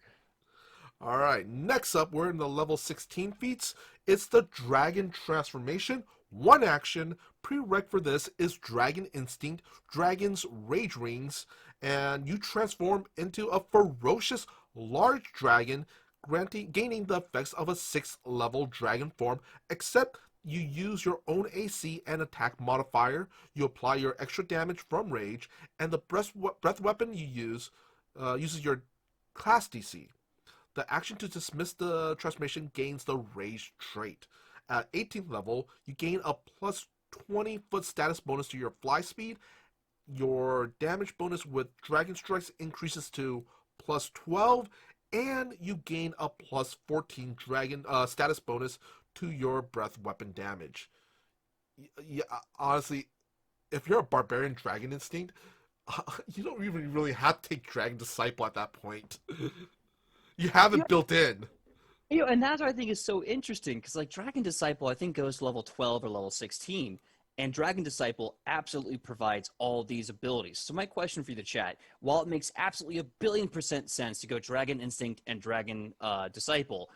All right, next up, we're in the level 16 feats. It's the Dragon Transformation. One action. Prereq for this is Dragon Instinct, Dragon's Rage Rings, and you transform into a ferocious large dragon, gaining the effects of a 6th level dragon form, except you use your own AC and attack modifier. You apply your extra damage from rage, and the breath weapon you use uses your class DC. The action to dismiss the transformation gains the Rage trait. At 18th level, you gain a plus 20-foot status bonus to your fly speed. Your damage bonus with Dragon Strikes increases to plus 12, and you gain a plus 14 dragon status bonus to your breath weapon damage. Yeah, honestly, if you're a Barbarian Dragon Instinct, you don't even really have to take Dragon Disciple at that point. You have Yeah, it built in. and that's what I think is so interesting because like Dragon Disciple, I think goes to level 12 or level 16, and Dragon Disciple absolutely provides all these abilities. So my question for you, the chat, while it makes absolutely 1,000,000,000% sense to go Dragon Instinct and Dragon Disciple,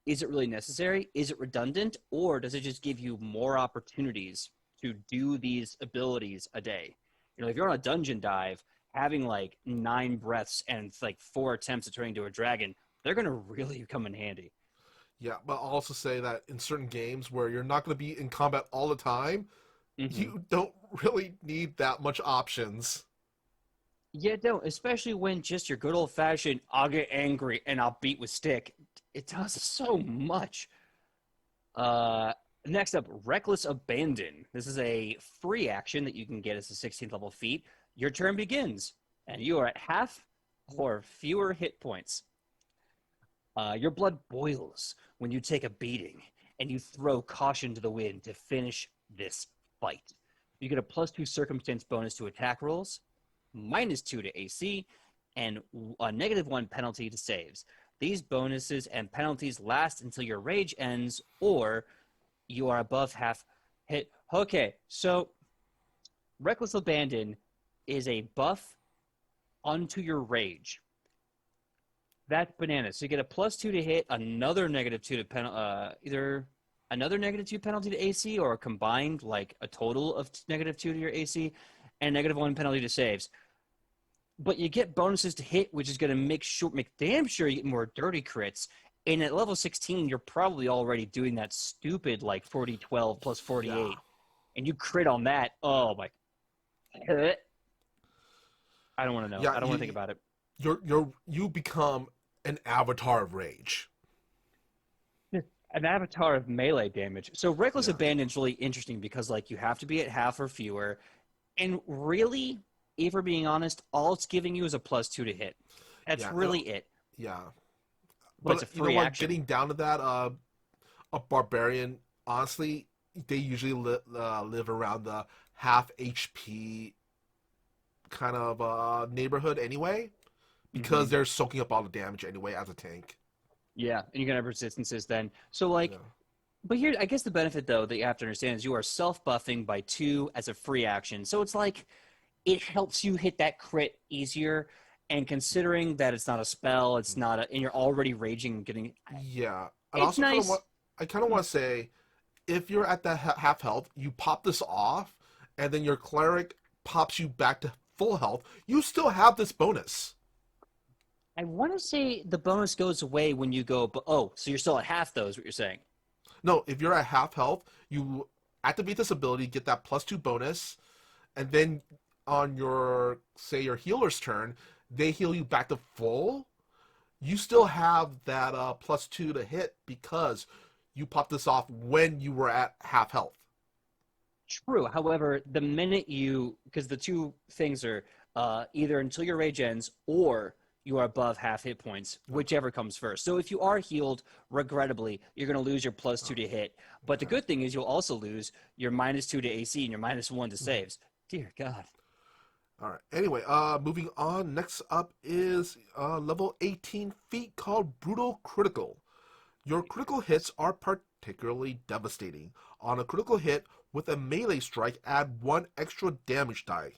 is it really necessary? Is it redundant, or does it just give you more opportunities to do these abilities a day? You know, if you're on a dungeon dive, having like 9 breaths and like 4 attempts at turning into a dragon, they're gonna really come in handy. Yeah, but I'll also say that in certain games where you're not going to be in combat all the time, Hmm. you don't really need that much options. Yeah, don't, especially when just your good old fashioned I'll get angry and I'll beat with stick. It does so much. Uh, Next up, Reckless Abandon. This is a free action that you can get as a 16th level feat. Your turn begins, and you are at half or fewer hit points. Your blood boils when you take a beating, and you throw caution to the wind to finish this fight. You get a +2 circumstance bonus to attack rolls, -2 to AC, and a -1 penalty to saves. These bonuses and penalties last until your rage ends or you are above half hit. Okay, so Reckless Abandon is a buff onto your rage. That's bananas. So you get a +2 to hit, another -2 to either another -2 penalty to AC or a combined like a total of -2 to your AC and -1 penalty to saves. But you get bonuses to hit, which is going to make damn sure you get more dirty crits. And at level 16, you're probably already doing that stupid like 40-12 plus Yeah, 48, and you crit on that. Oh my! I don't want to know. yeah, I don't want to think about it. you become an avatar of rage. An avatar of melee damage. So Reckless Yeah, Abandon is really interesting because like you have to be at half or fewer, and really, if we're being honest, all it's giving you is a +2 to hit. That's yeah, really it. yeah. But it's But a you know free what? action. Getting down to that, a barbarian, honestly, they usually live around the half HP kind of neighborhood anyway, because Hmm. they're soaking up all the damage anyway as a tank. Yeah, and you're gonna have resistances then. So like, Yeah, but here, I guess the benefit though that you have to understand is you are self-buffing by 2 as a free action. So it's like it helps you hit that crit easier. And considering that it's not a spell, it's not a, and you're already raging and getting, yeah. And it's also kind of nice. what I kind of want to say, if you're at that half health, you pop this off, and then your cleric pops you back to full health. You still have this bonus. I want to say the bonus goes away when you go, but oh, so you're still at half though, is what you're saying. No, if you're at half health, you activate this ability, get that +2 bonus, and then on your say your healer's turn, they heal you back to full. You still have that +2 to hit because you popped this off when you were at half health. True. However, the minute you, because the two things are either until your rage ends or you are above half hit points, Okay. whichever comes first. So if you are healed, regrettably, you're going to lose your +2 Oh, to hit. But the okay. good thing is you'll also lose your -2 to AC and your -1 to Mhm. saves. Dear God. All right. Anyway, moving on. Next up is level 18 feat called Brutal Critical. Your critical hits are particularly devastating. On a critical hit with a melee strike, add 1 extra damage die.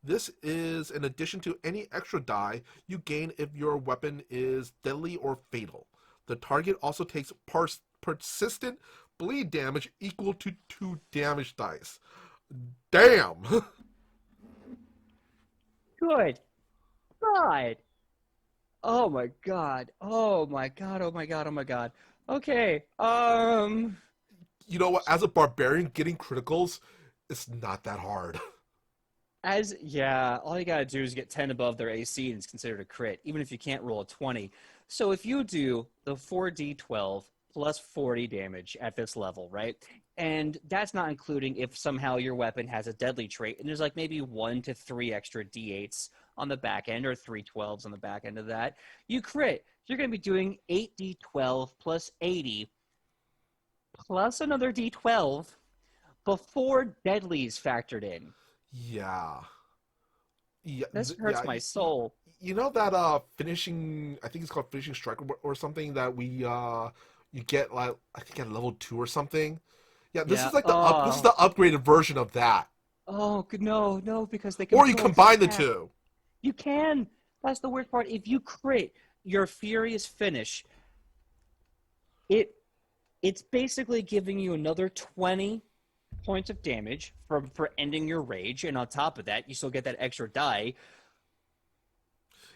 This is in addition to any extra die you gain if your weapon is deadly or fatal. The target also takes persistent bleed damage equal to 2 damage dice. Damn! Good God. Oh my God. Oh my God. Oh my God. Oh my God. Okay. You know what? As a barbarian, getting criticals is not that hard. Yeah, all you gotta do is get 10 above their AC and it's considered a crit, even if you can't roll a 20. So if you do the 4d12 plus 40 damage at this level, right? And that's not including if somehow your weapon has a deadly trait, and there's like maybe 1 to 3 extra d8s on the back end, or 3 12s on the back end of that. You crit. You're gonna be doing 8d12 plus 80 plus another d12 before deadlies factored in. Yeah. Yeah, This yeah. hurts my soul. You know that finishing, I think it's called finishing strike or something that we you get like I think at level 2 or something. Yeah, this Yeah. is like this is the upgraded version of that. Oh, no, no, because they can Or you combine the co-attack. two. You can. That's the weird part. If you crit your furious finish, it it's basically giving you another 20 points of damage for ending your rage, and on top of that, you still get that extra die.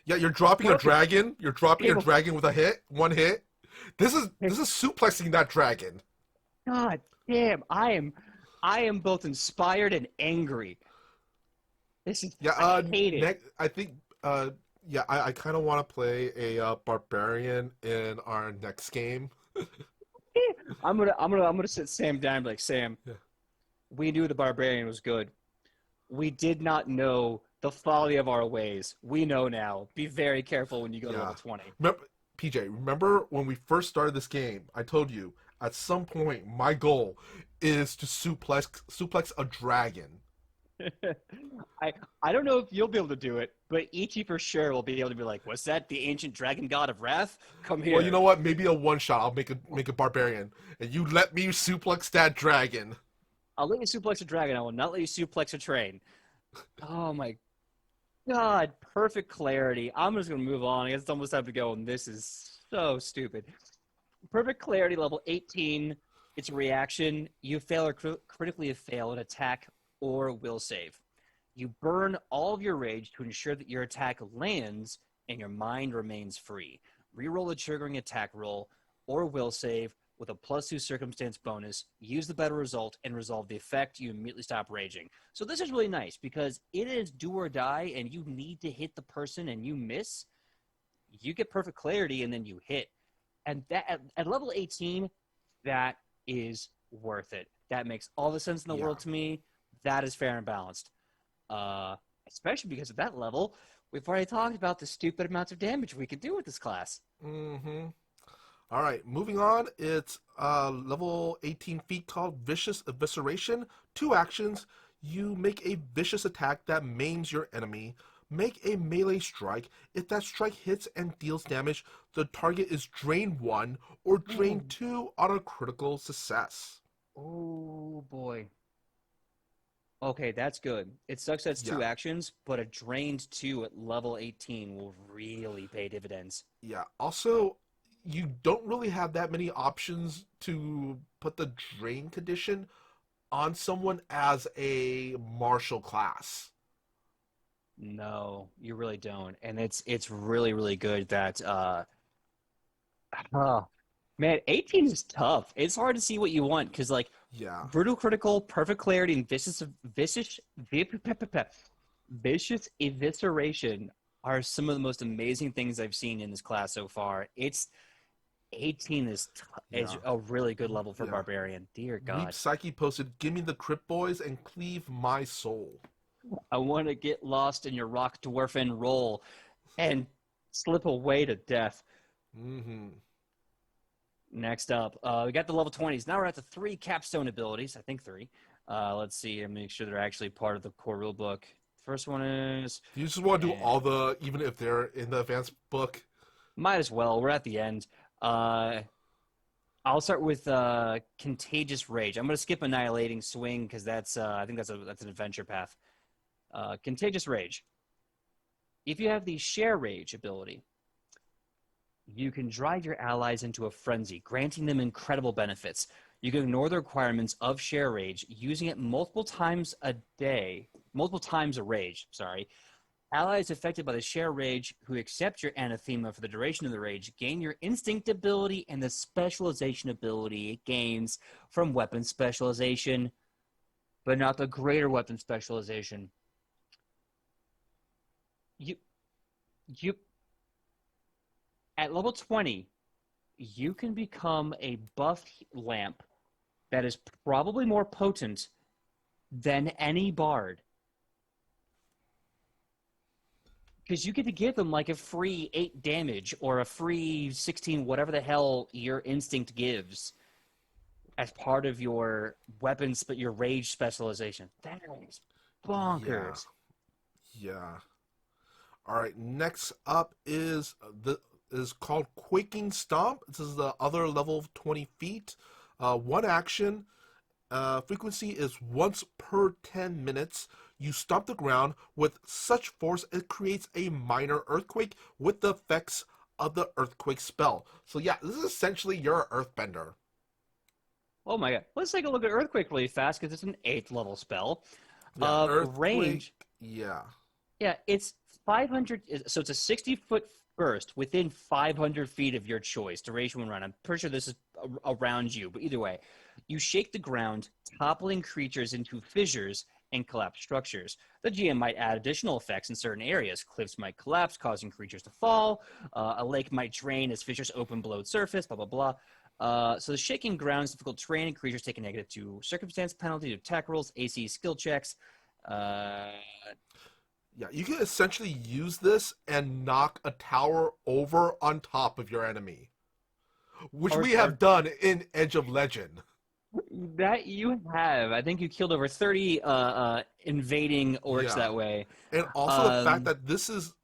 Yeah, you're dropping a Perfect. dragon. You're dropping a Table. dragon with a hit, one hit. This is suplexing that dragon. God damn, I am both inspired and angry. This is Yeah, I hate it. next I think yeah, I kind of want to play a barbarian in our next game. I'm gonna sit Sam down and be like, Sam, Yeah. we knew the barbarian was good. We did not know the folly of our ways. We know now. Be very careful when you go to Yeah. level 20. Remember, PJ, remember when we first started this game, I told you at some point my goal is to suplex a dragon. I I don't know if you'll be able to do it, but Ichi for sure will be able to be like, was that the ancient dragon god of wrath? Come Well, you here. know what? Maybe a one shot. I'll make a barbarian, and you let me suplex that dragon. I'll let you suplex a dragon. I will not let you suplex a train. Oh my God, perfect clarity. I'm just gonna move on. I guess it's almost time to go, and this is so stupid. Perfect clarity level 18. It's a reaction. You fail or critically fail an attack or will save. You burn all of your rage to ensure that your attack lands and your mind remains free. Reroll a triggering attack roll or will save with a +2 circumstance bonus. Use the better result and resolve the effect. You immediately stop raging. So this is really nice because it is do or die, and you need to hit the person and you miss. You get perfect clarity and then you hit. And that at level 18, that is worth it. That makes all the sense in the Yeah. world to me. That is fair and balanced. Especially because at that level, we've already talked about the stupid amounts of damage we can do with this class. Mm-hmm. All right, moving on. It's level 18 feat called Vicious Evisceration. 2 actions. You make a vicious attack that maims your enemy. Make a melee strike. If that strike hits and deals damage, the target is drained 1 or drained 2 on a critical success. Oh boy. Okay, that's good. It sucks that it's Yeah, 2 actions, but a drained 2 at level 18 will really pay dividends. yeah. Also, you don't really have that many options to put the drain condition on someone as a martial class. No, you really don't. And it's really, really good that oh, man, 18 is tough. It's hard to see what you want because like Yeah. brutal critical, perfect clarity, and vicious evisceration are some of the most amazing things I've seen in this class so far. It's 18 is Yeah. a really good level for Yeah. barbarian. Dear Weep God. Psyche posted, "Give me the Crypt Boys and cleave my soul." I want to get lost in your rock dwarfen roll and slip away to death. Mm-hmm. Next up, we got the level 20s. Now we're at the 3 capstone abilities. I think 3. Let's see and make sure they're actually part of the core rulebook. First one is, Do you just want to do and all the, even if they're in the advanced book? might as well. We're at the end. Uh, I'll start with Contagious Rage. I'm going to skip Annihilating Swing because that's I think that's an adventure path. Contagious Rage. If you have the Share Rage ability, you can drive your allies into a frenzy, granting them incredible benefits. You can ignore the requirements of Share Rage, using it multiple times a rage, sorry. Allies affected by the Share Rage who accept your anathema for the duration of the rage gain your Instinct ability and the specialization ability it gains from weapon specialization, but not the greater weapon specialization. You at level 20, you can become a buff lamp that is probably more potent than any bard. Because you get to give them like a free 8 damage or a free 16, whatever the hell your instinct gives as part of your weapons, but your rage specialization. That is bonkers. Yeah. All right. Next up is called Quaking Stomp. This is the other level of 20 feet. One action. Frequency is once per 10 minutes. You stomp the ground with such force it creates a minor earthquake with the effects of the earthquake spell. So yeah, this is essentially your earthbender. Oh my god. Let's take a look at Earthquake really fast because it's an 8th level spell. Yeah, Range. Yeah. Yeah, it's 500. So it's a 60-foot burst within 500 feet of your choice. Duration 1 round. I'm pretty sure this is around you, but either way, you shake the ground, toppling creatures into fissures and collapse structures. The GM might add additional effects in certain areas. Cliffs might collapse, causing creatures to fall. A lake might drain as fissures open below its surface, blah, blah, blah. So the shaking ground is difficult terrain, and creatures take a -2 circumstance penalty to attack rolls, AC skill checks. Yeah, you can essentially use this and knock a tower over on top of your enemy, which we have done in Edge of Legend. That you have. I think you killed over 30 invading orcs that way. And also the fact that this is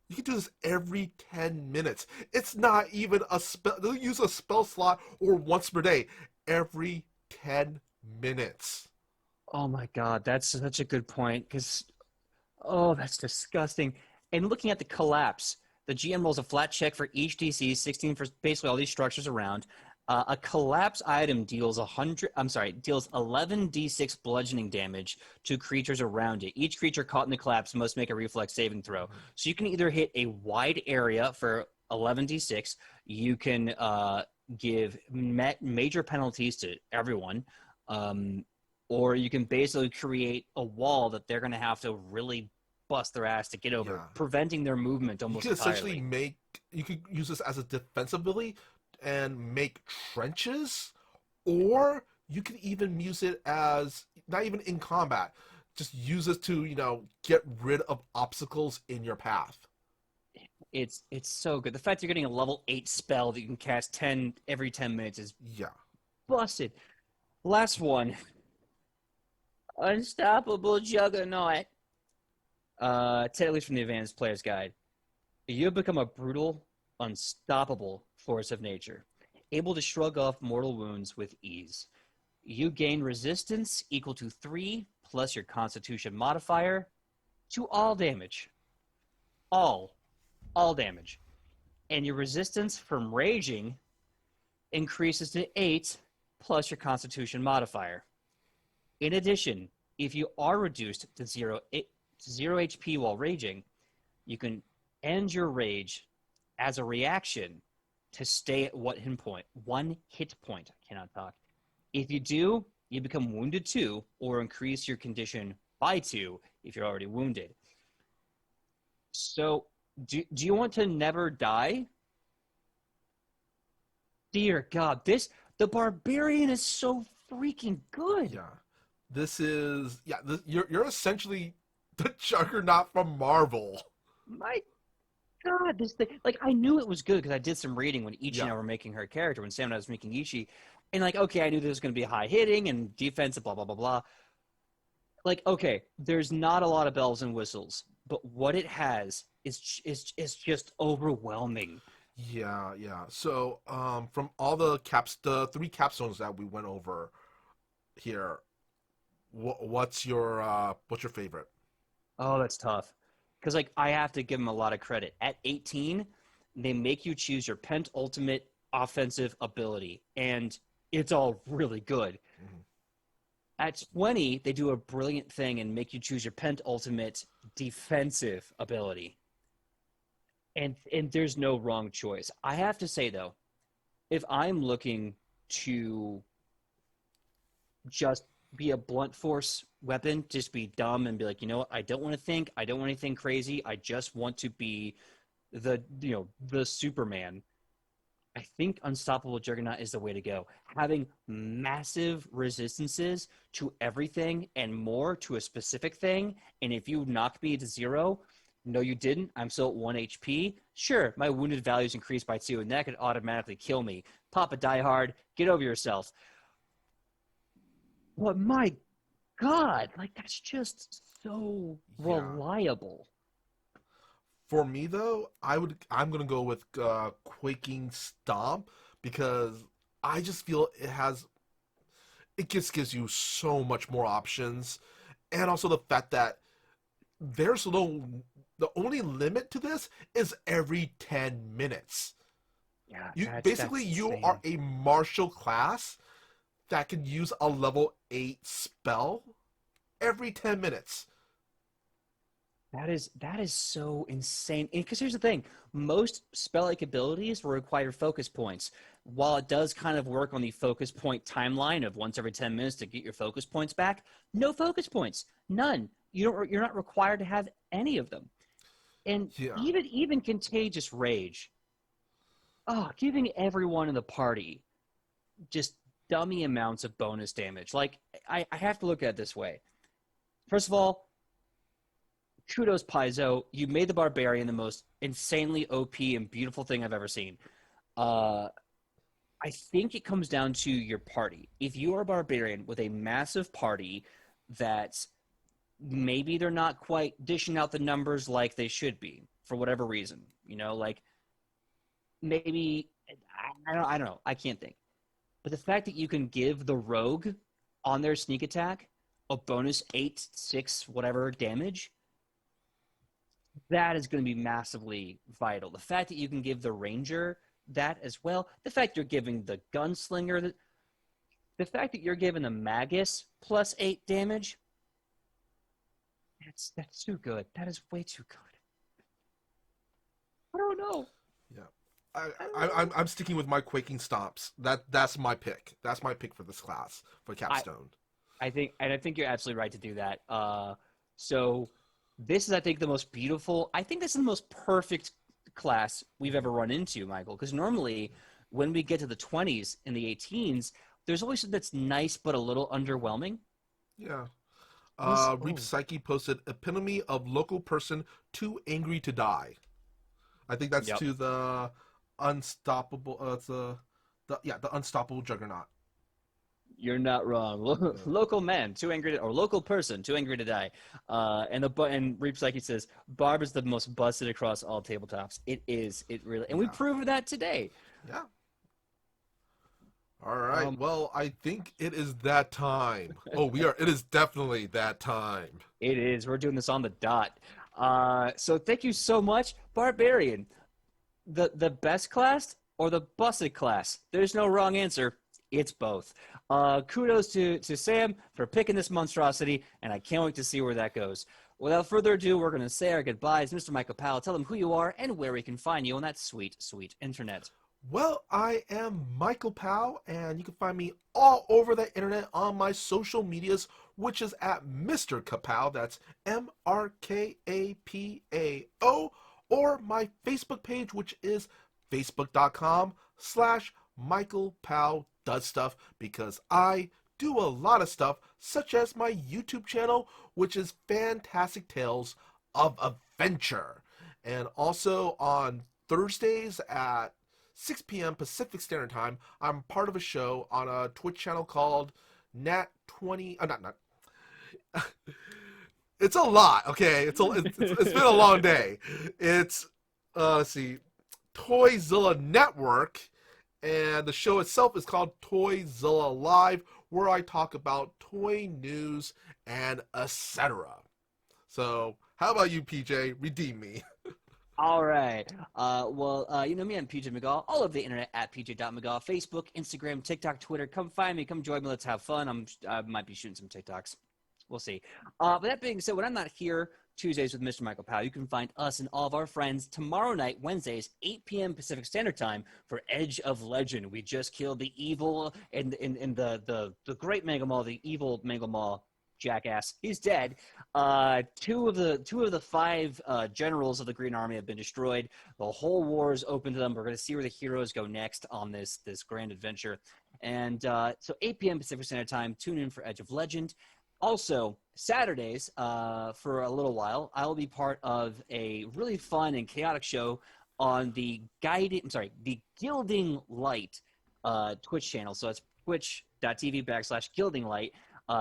you can do this every 10 minutes. It's not even a spell. They'll use a spell slot or once per day. Every 10 minutes. Oh my god, that's such a good point, because, that's disgusting. And looking at the collapse, the GM rolls a flat check for each DC, 16 for basically all these structures around. A collapse item deals 11d6 bludgeoning damage to creatures around it. Each creature caught in the collapse must make a reflex saving throw. So you can either hit a wide area for 11d6, you can give major penalties to everyone, or you can basically create a wall that they're going to have to really bust their ass to get over, preventing their movement almost entirely. You could use this as a defense ability and make trenches, or you can even use it as, not even in combat, just use it to, get rid of obstacles in your path. It's so good. The fact you're getting a level 8 spell that you can cast 10 every 10 minutes is busted. Last one. Unstoppable Juggernaut. Take at least from the Advanced Player's Guide. You have become a brutal, unstoppable force of nature, able to shrug off mortal wounds with ease. You gain resistance equal to 3 plus your Constitution modifier to all damage. All damage. And your resistance from raging increases to 8 plus your Constitution modifier. In addition, if you are reduced to 0 HP while raging, you can end your rage as a reaction to stay at 1 hit point. I cannot talk. If you do, you become wounded 2 or increase your condition by 2 if you're already wounded. So, do you want to never die? Dear God, the Barbarian is so freaking good. Yeah. You're essentially the Juggernaut from Marvel. My God, this thing, I knew it was good because I did some reading when Ichi and I were making her character, when Sam and I was making Ichi, and okay, I knew there was going to be high hitting and defense and blah, blah, blah, blah. Okay, there's not a lot of bells and whistles, but what it has is just overwhelming. Yeah, yeah. So, from all the three capstones that we went over here, what's your favorite? Oh, that's tough. Because like I have to give them a lot of credit. At 18, they make you choose your pent ultimate offensive ability, and it's all really good. Mhm. At 20, they do a brilliant thing and make you choose your pent ultimate defensive ability. And there's no wrong choice. I have to say though, if I'm looking to just be a blunt force weapon, just be dumb and be like, you know what, I don't want to think, I don't want anything crazy. I just want to be the Superman. I think Unstoppable Juggernaut is the way to go. Having massive resistances to everything and more to a specific thing. And if you knock me to zero, no, you didn't. I'm still at 1 HP. Sure, my wounded values increased by 2, and that could automatically kill me. Papa Die Hard, get over yourself. But my God, like that's just so Yeah. reliable. For me though, I'm gonna go with Quaking Stomp because I just feel it just gives you so much more options, and also the fact that there's no the only limit to this is every 10 minutes. Yeah, You that's basically you are insane. a martial class that can use a level 8 spell every 10 minutes. That is so insane. Because here's the thing, most spell-like abilities will require focus points. While it does kind of work on the focus point timeline of once every 10 minutes to get your focus points back, no focus points, none. You're not required to have any of them. And Yeah. even contagious rage, giving everyone in the party just dummy amounts of bonus damage. Like I have to look at it this way. First of all, kudos Paizo, you made the Barbarian the most insanely OP and beautiful thing I've ever seen. Uh, I think it comes down to your party. If you are a Barbarian with a massive party that maybe they're not quite dishing out the numbers like they should be for whatever reason, like maybe I don't know, I can't think. But the fact that you can give the rogue on their sneak attack a bonus 8, 6, whatever damage, that is going to be massively vital. The fact that you can give the ranger that as well, the fact you're giving the gunslinger, the fact that you're giving the magus plus 8 damage, that's too good. That is way too good. I don't know. Yeah. I, I don't I know. I'm sticking with my Quaking Stomps. That's my pick. That's my pick for this class for I Capstone. I think you're absolutely right to do that. So this is, I think, the most beautiful. I think this is the most perfect class we've ever run into, Michael. Because normally, when we get to the 20s and the 18s, there's always something that's nice but a little underwhelming. Yeah. This, Reap Psyche posted epitome of local person too angry to die. I think that's yep. to the unstoppable. It's the unstoppable juggernaut. You're not wrong. Yeah. Local man, too angry to, or local person, too angry to die. And Reap Psyche says Barb is the most busted across all tabletops. It is. It really, and we Yeah. proved that today. Yeah. All right. Um, Well, I think it is that time. Oh, we are. It is definitely that time. it is. We're doing this on the dot. So thank you so much, Barbarian. The best class or the busted class? There's no wrong answer. It's both. Kudos to Sam for picking this monstrosity, and I can't wait to see where that goes. Without further ado, we're going to say our goodbyes. Mr. Michael Powell, tell them who you are and where we can find you on that sweet, sweet internet. Well, I am Michael Powell, and you can find me all over the internet on my social medias, which is at Mr. Kapow. That's MrKapao, or my Facebook page, which is facebook.com/Michael Powell Does Stuff, because I do a lot of stuff, such as my YouTube channel, which is Fantastic Tales of Adventure. And also on Thursdays at 6 p.m. Pacific Standard Time, I'm part of a show on a Twitch channel called Nat20. Not. It's a lot. Okay, it's been a long day. It's let's see, Toyzilla Network, and the show itself is called Toyzilla Live, where I talk about toy news and etc. So, how about you, PJ? Redeem me. All right. You know me, I'm PJ McGaw. All over the internet at PJ.McGaw. Facebook, Instagram, TikTok, Twitter. Come find me. Come join me. Let's have fun. I might be shooting some TikToks. We'll see. But that being said, when I'm not here Tuesdays with Mr. Michael Powell, you can find us and all of our friends tomorrow night, Wednesdays, 8 p.m. Pacific Standard Time for Edge of Legend. We just killed the evil in the great Mega Mall, the evil Mega Mall jackass. He's dead. Two of the five generals of the Green Army have been destroyed. The whole war is open to them. We're going to see where the heroes go next on this grand adventure. And so 8 p.m. Pacific Standard Time, tune in for Edge of Legend. Also, Saturdays, for a little while, I will be part of a really fun and chaotic show on the Gilding Light Twitch channel. So it's twitch.tv/Gilding Light.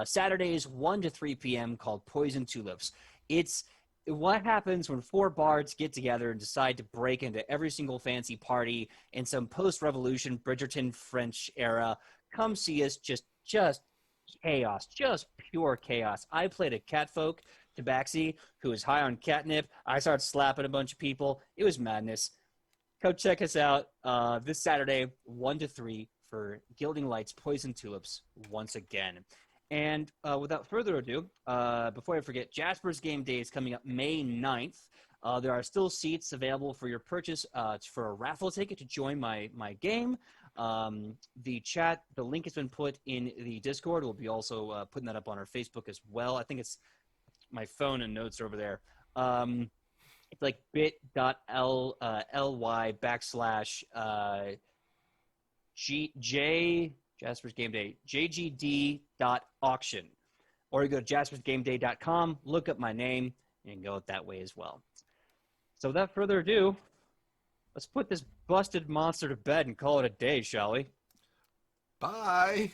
Saturdays, 1 to 3 p.m., called Poison Tulips. It's what happens when four bards get together and decide to break into every single fancy party in some post-revolution Bridgerton French era. Come see us, just chaos, just pure chaos. I played a catfolk, Tabaxi, who was high on catnip. I started slapping a bunch of people. It was madness. Go check us out this Saturday, 1 to 3, for Gilding Light's Poison Tulips once again. And without further ado, before I forget, Jasper's Game Day is coming up May 9th. There are still seats available for your purchase for a raffle ticket to join my game. The link has been put in the Discord. We'll be also putting that up on our Facebook as well. I think it's my phone and notes over there. It's like bit.ly/J Jasper's Game Day, jgd.auction. Or you go to jaspersgameday.com, look up my name, and go that way as well. So without further ado, let's put this busted monster to bed and call it a day, shall we? Bye.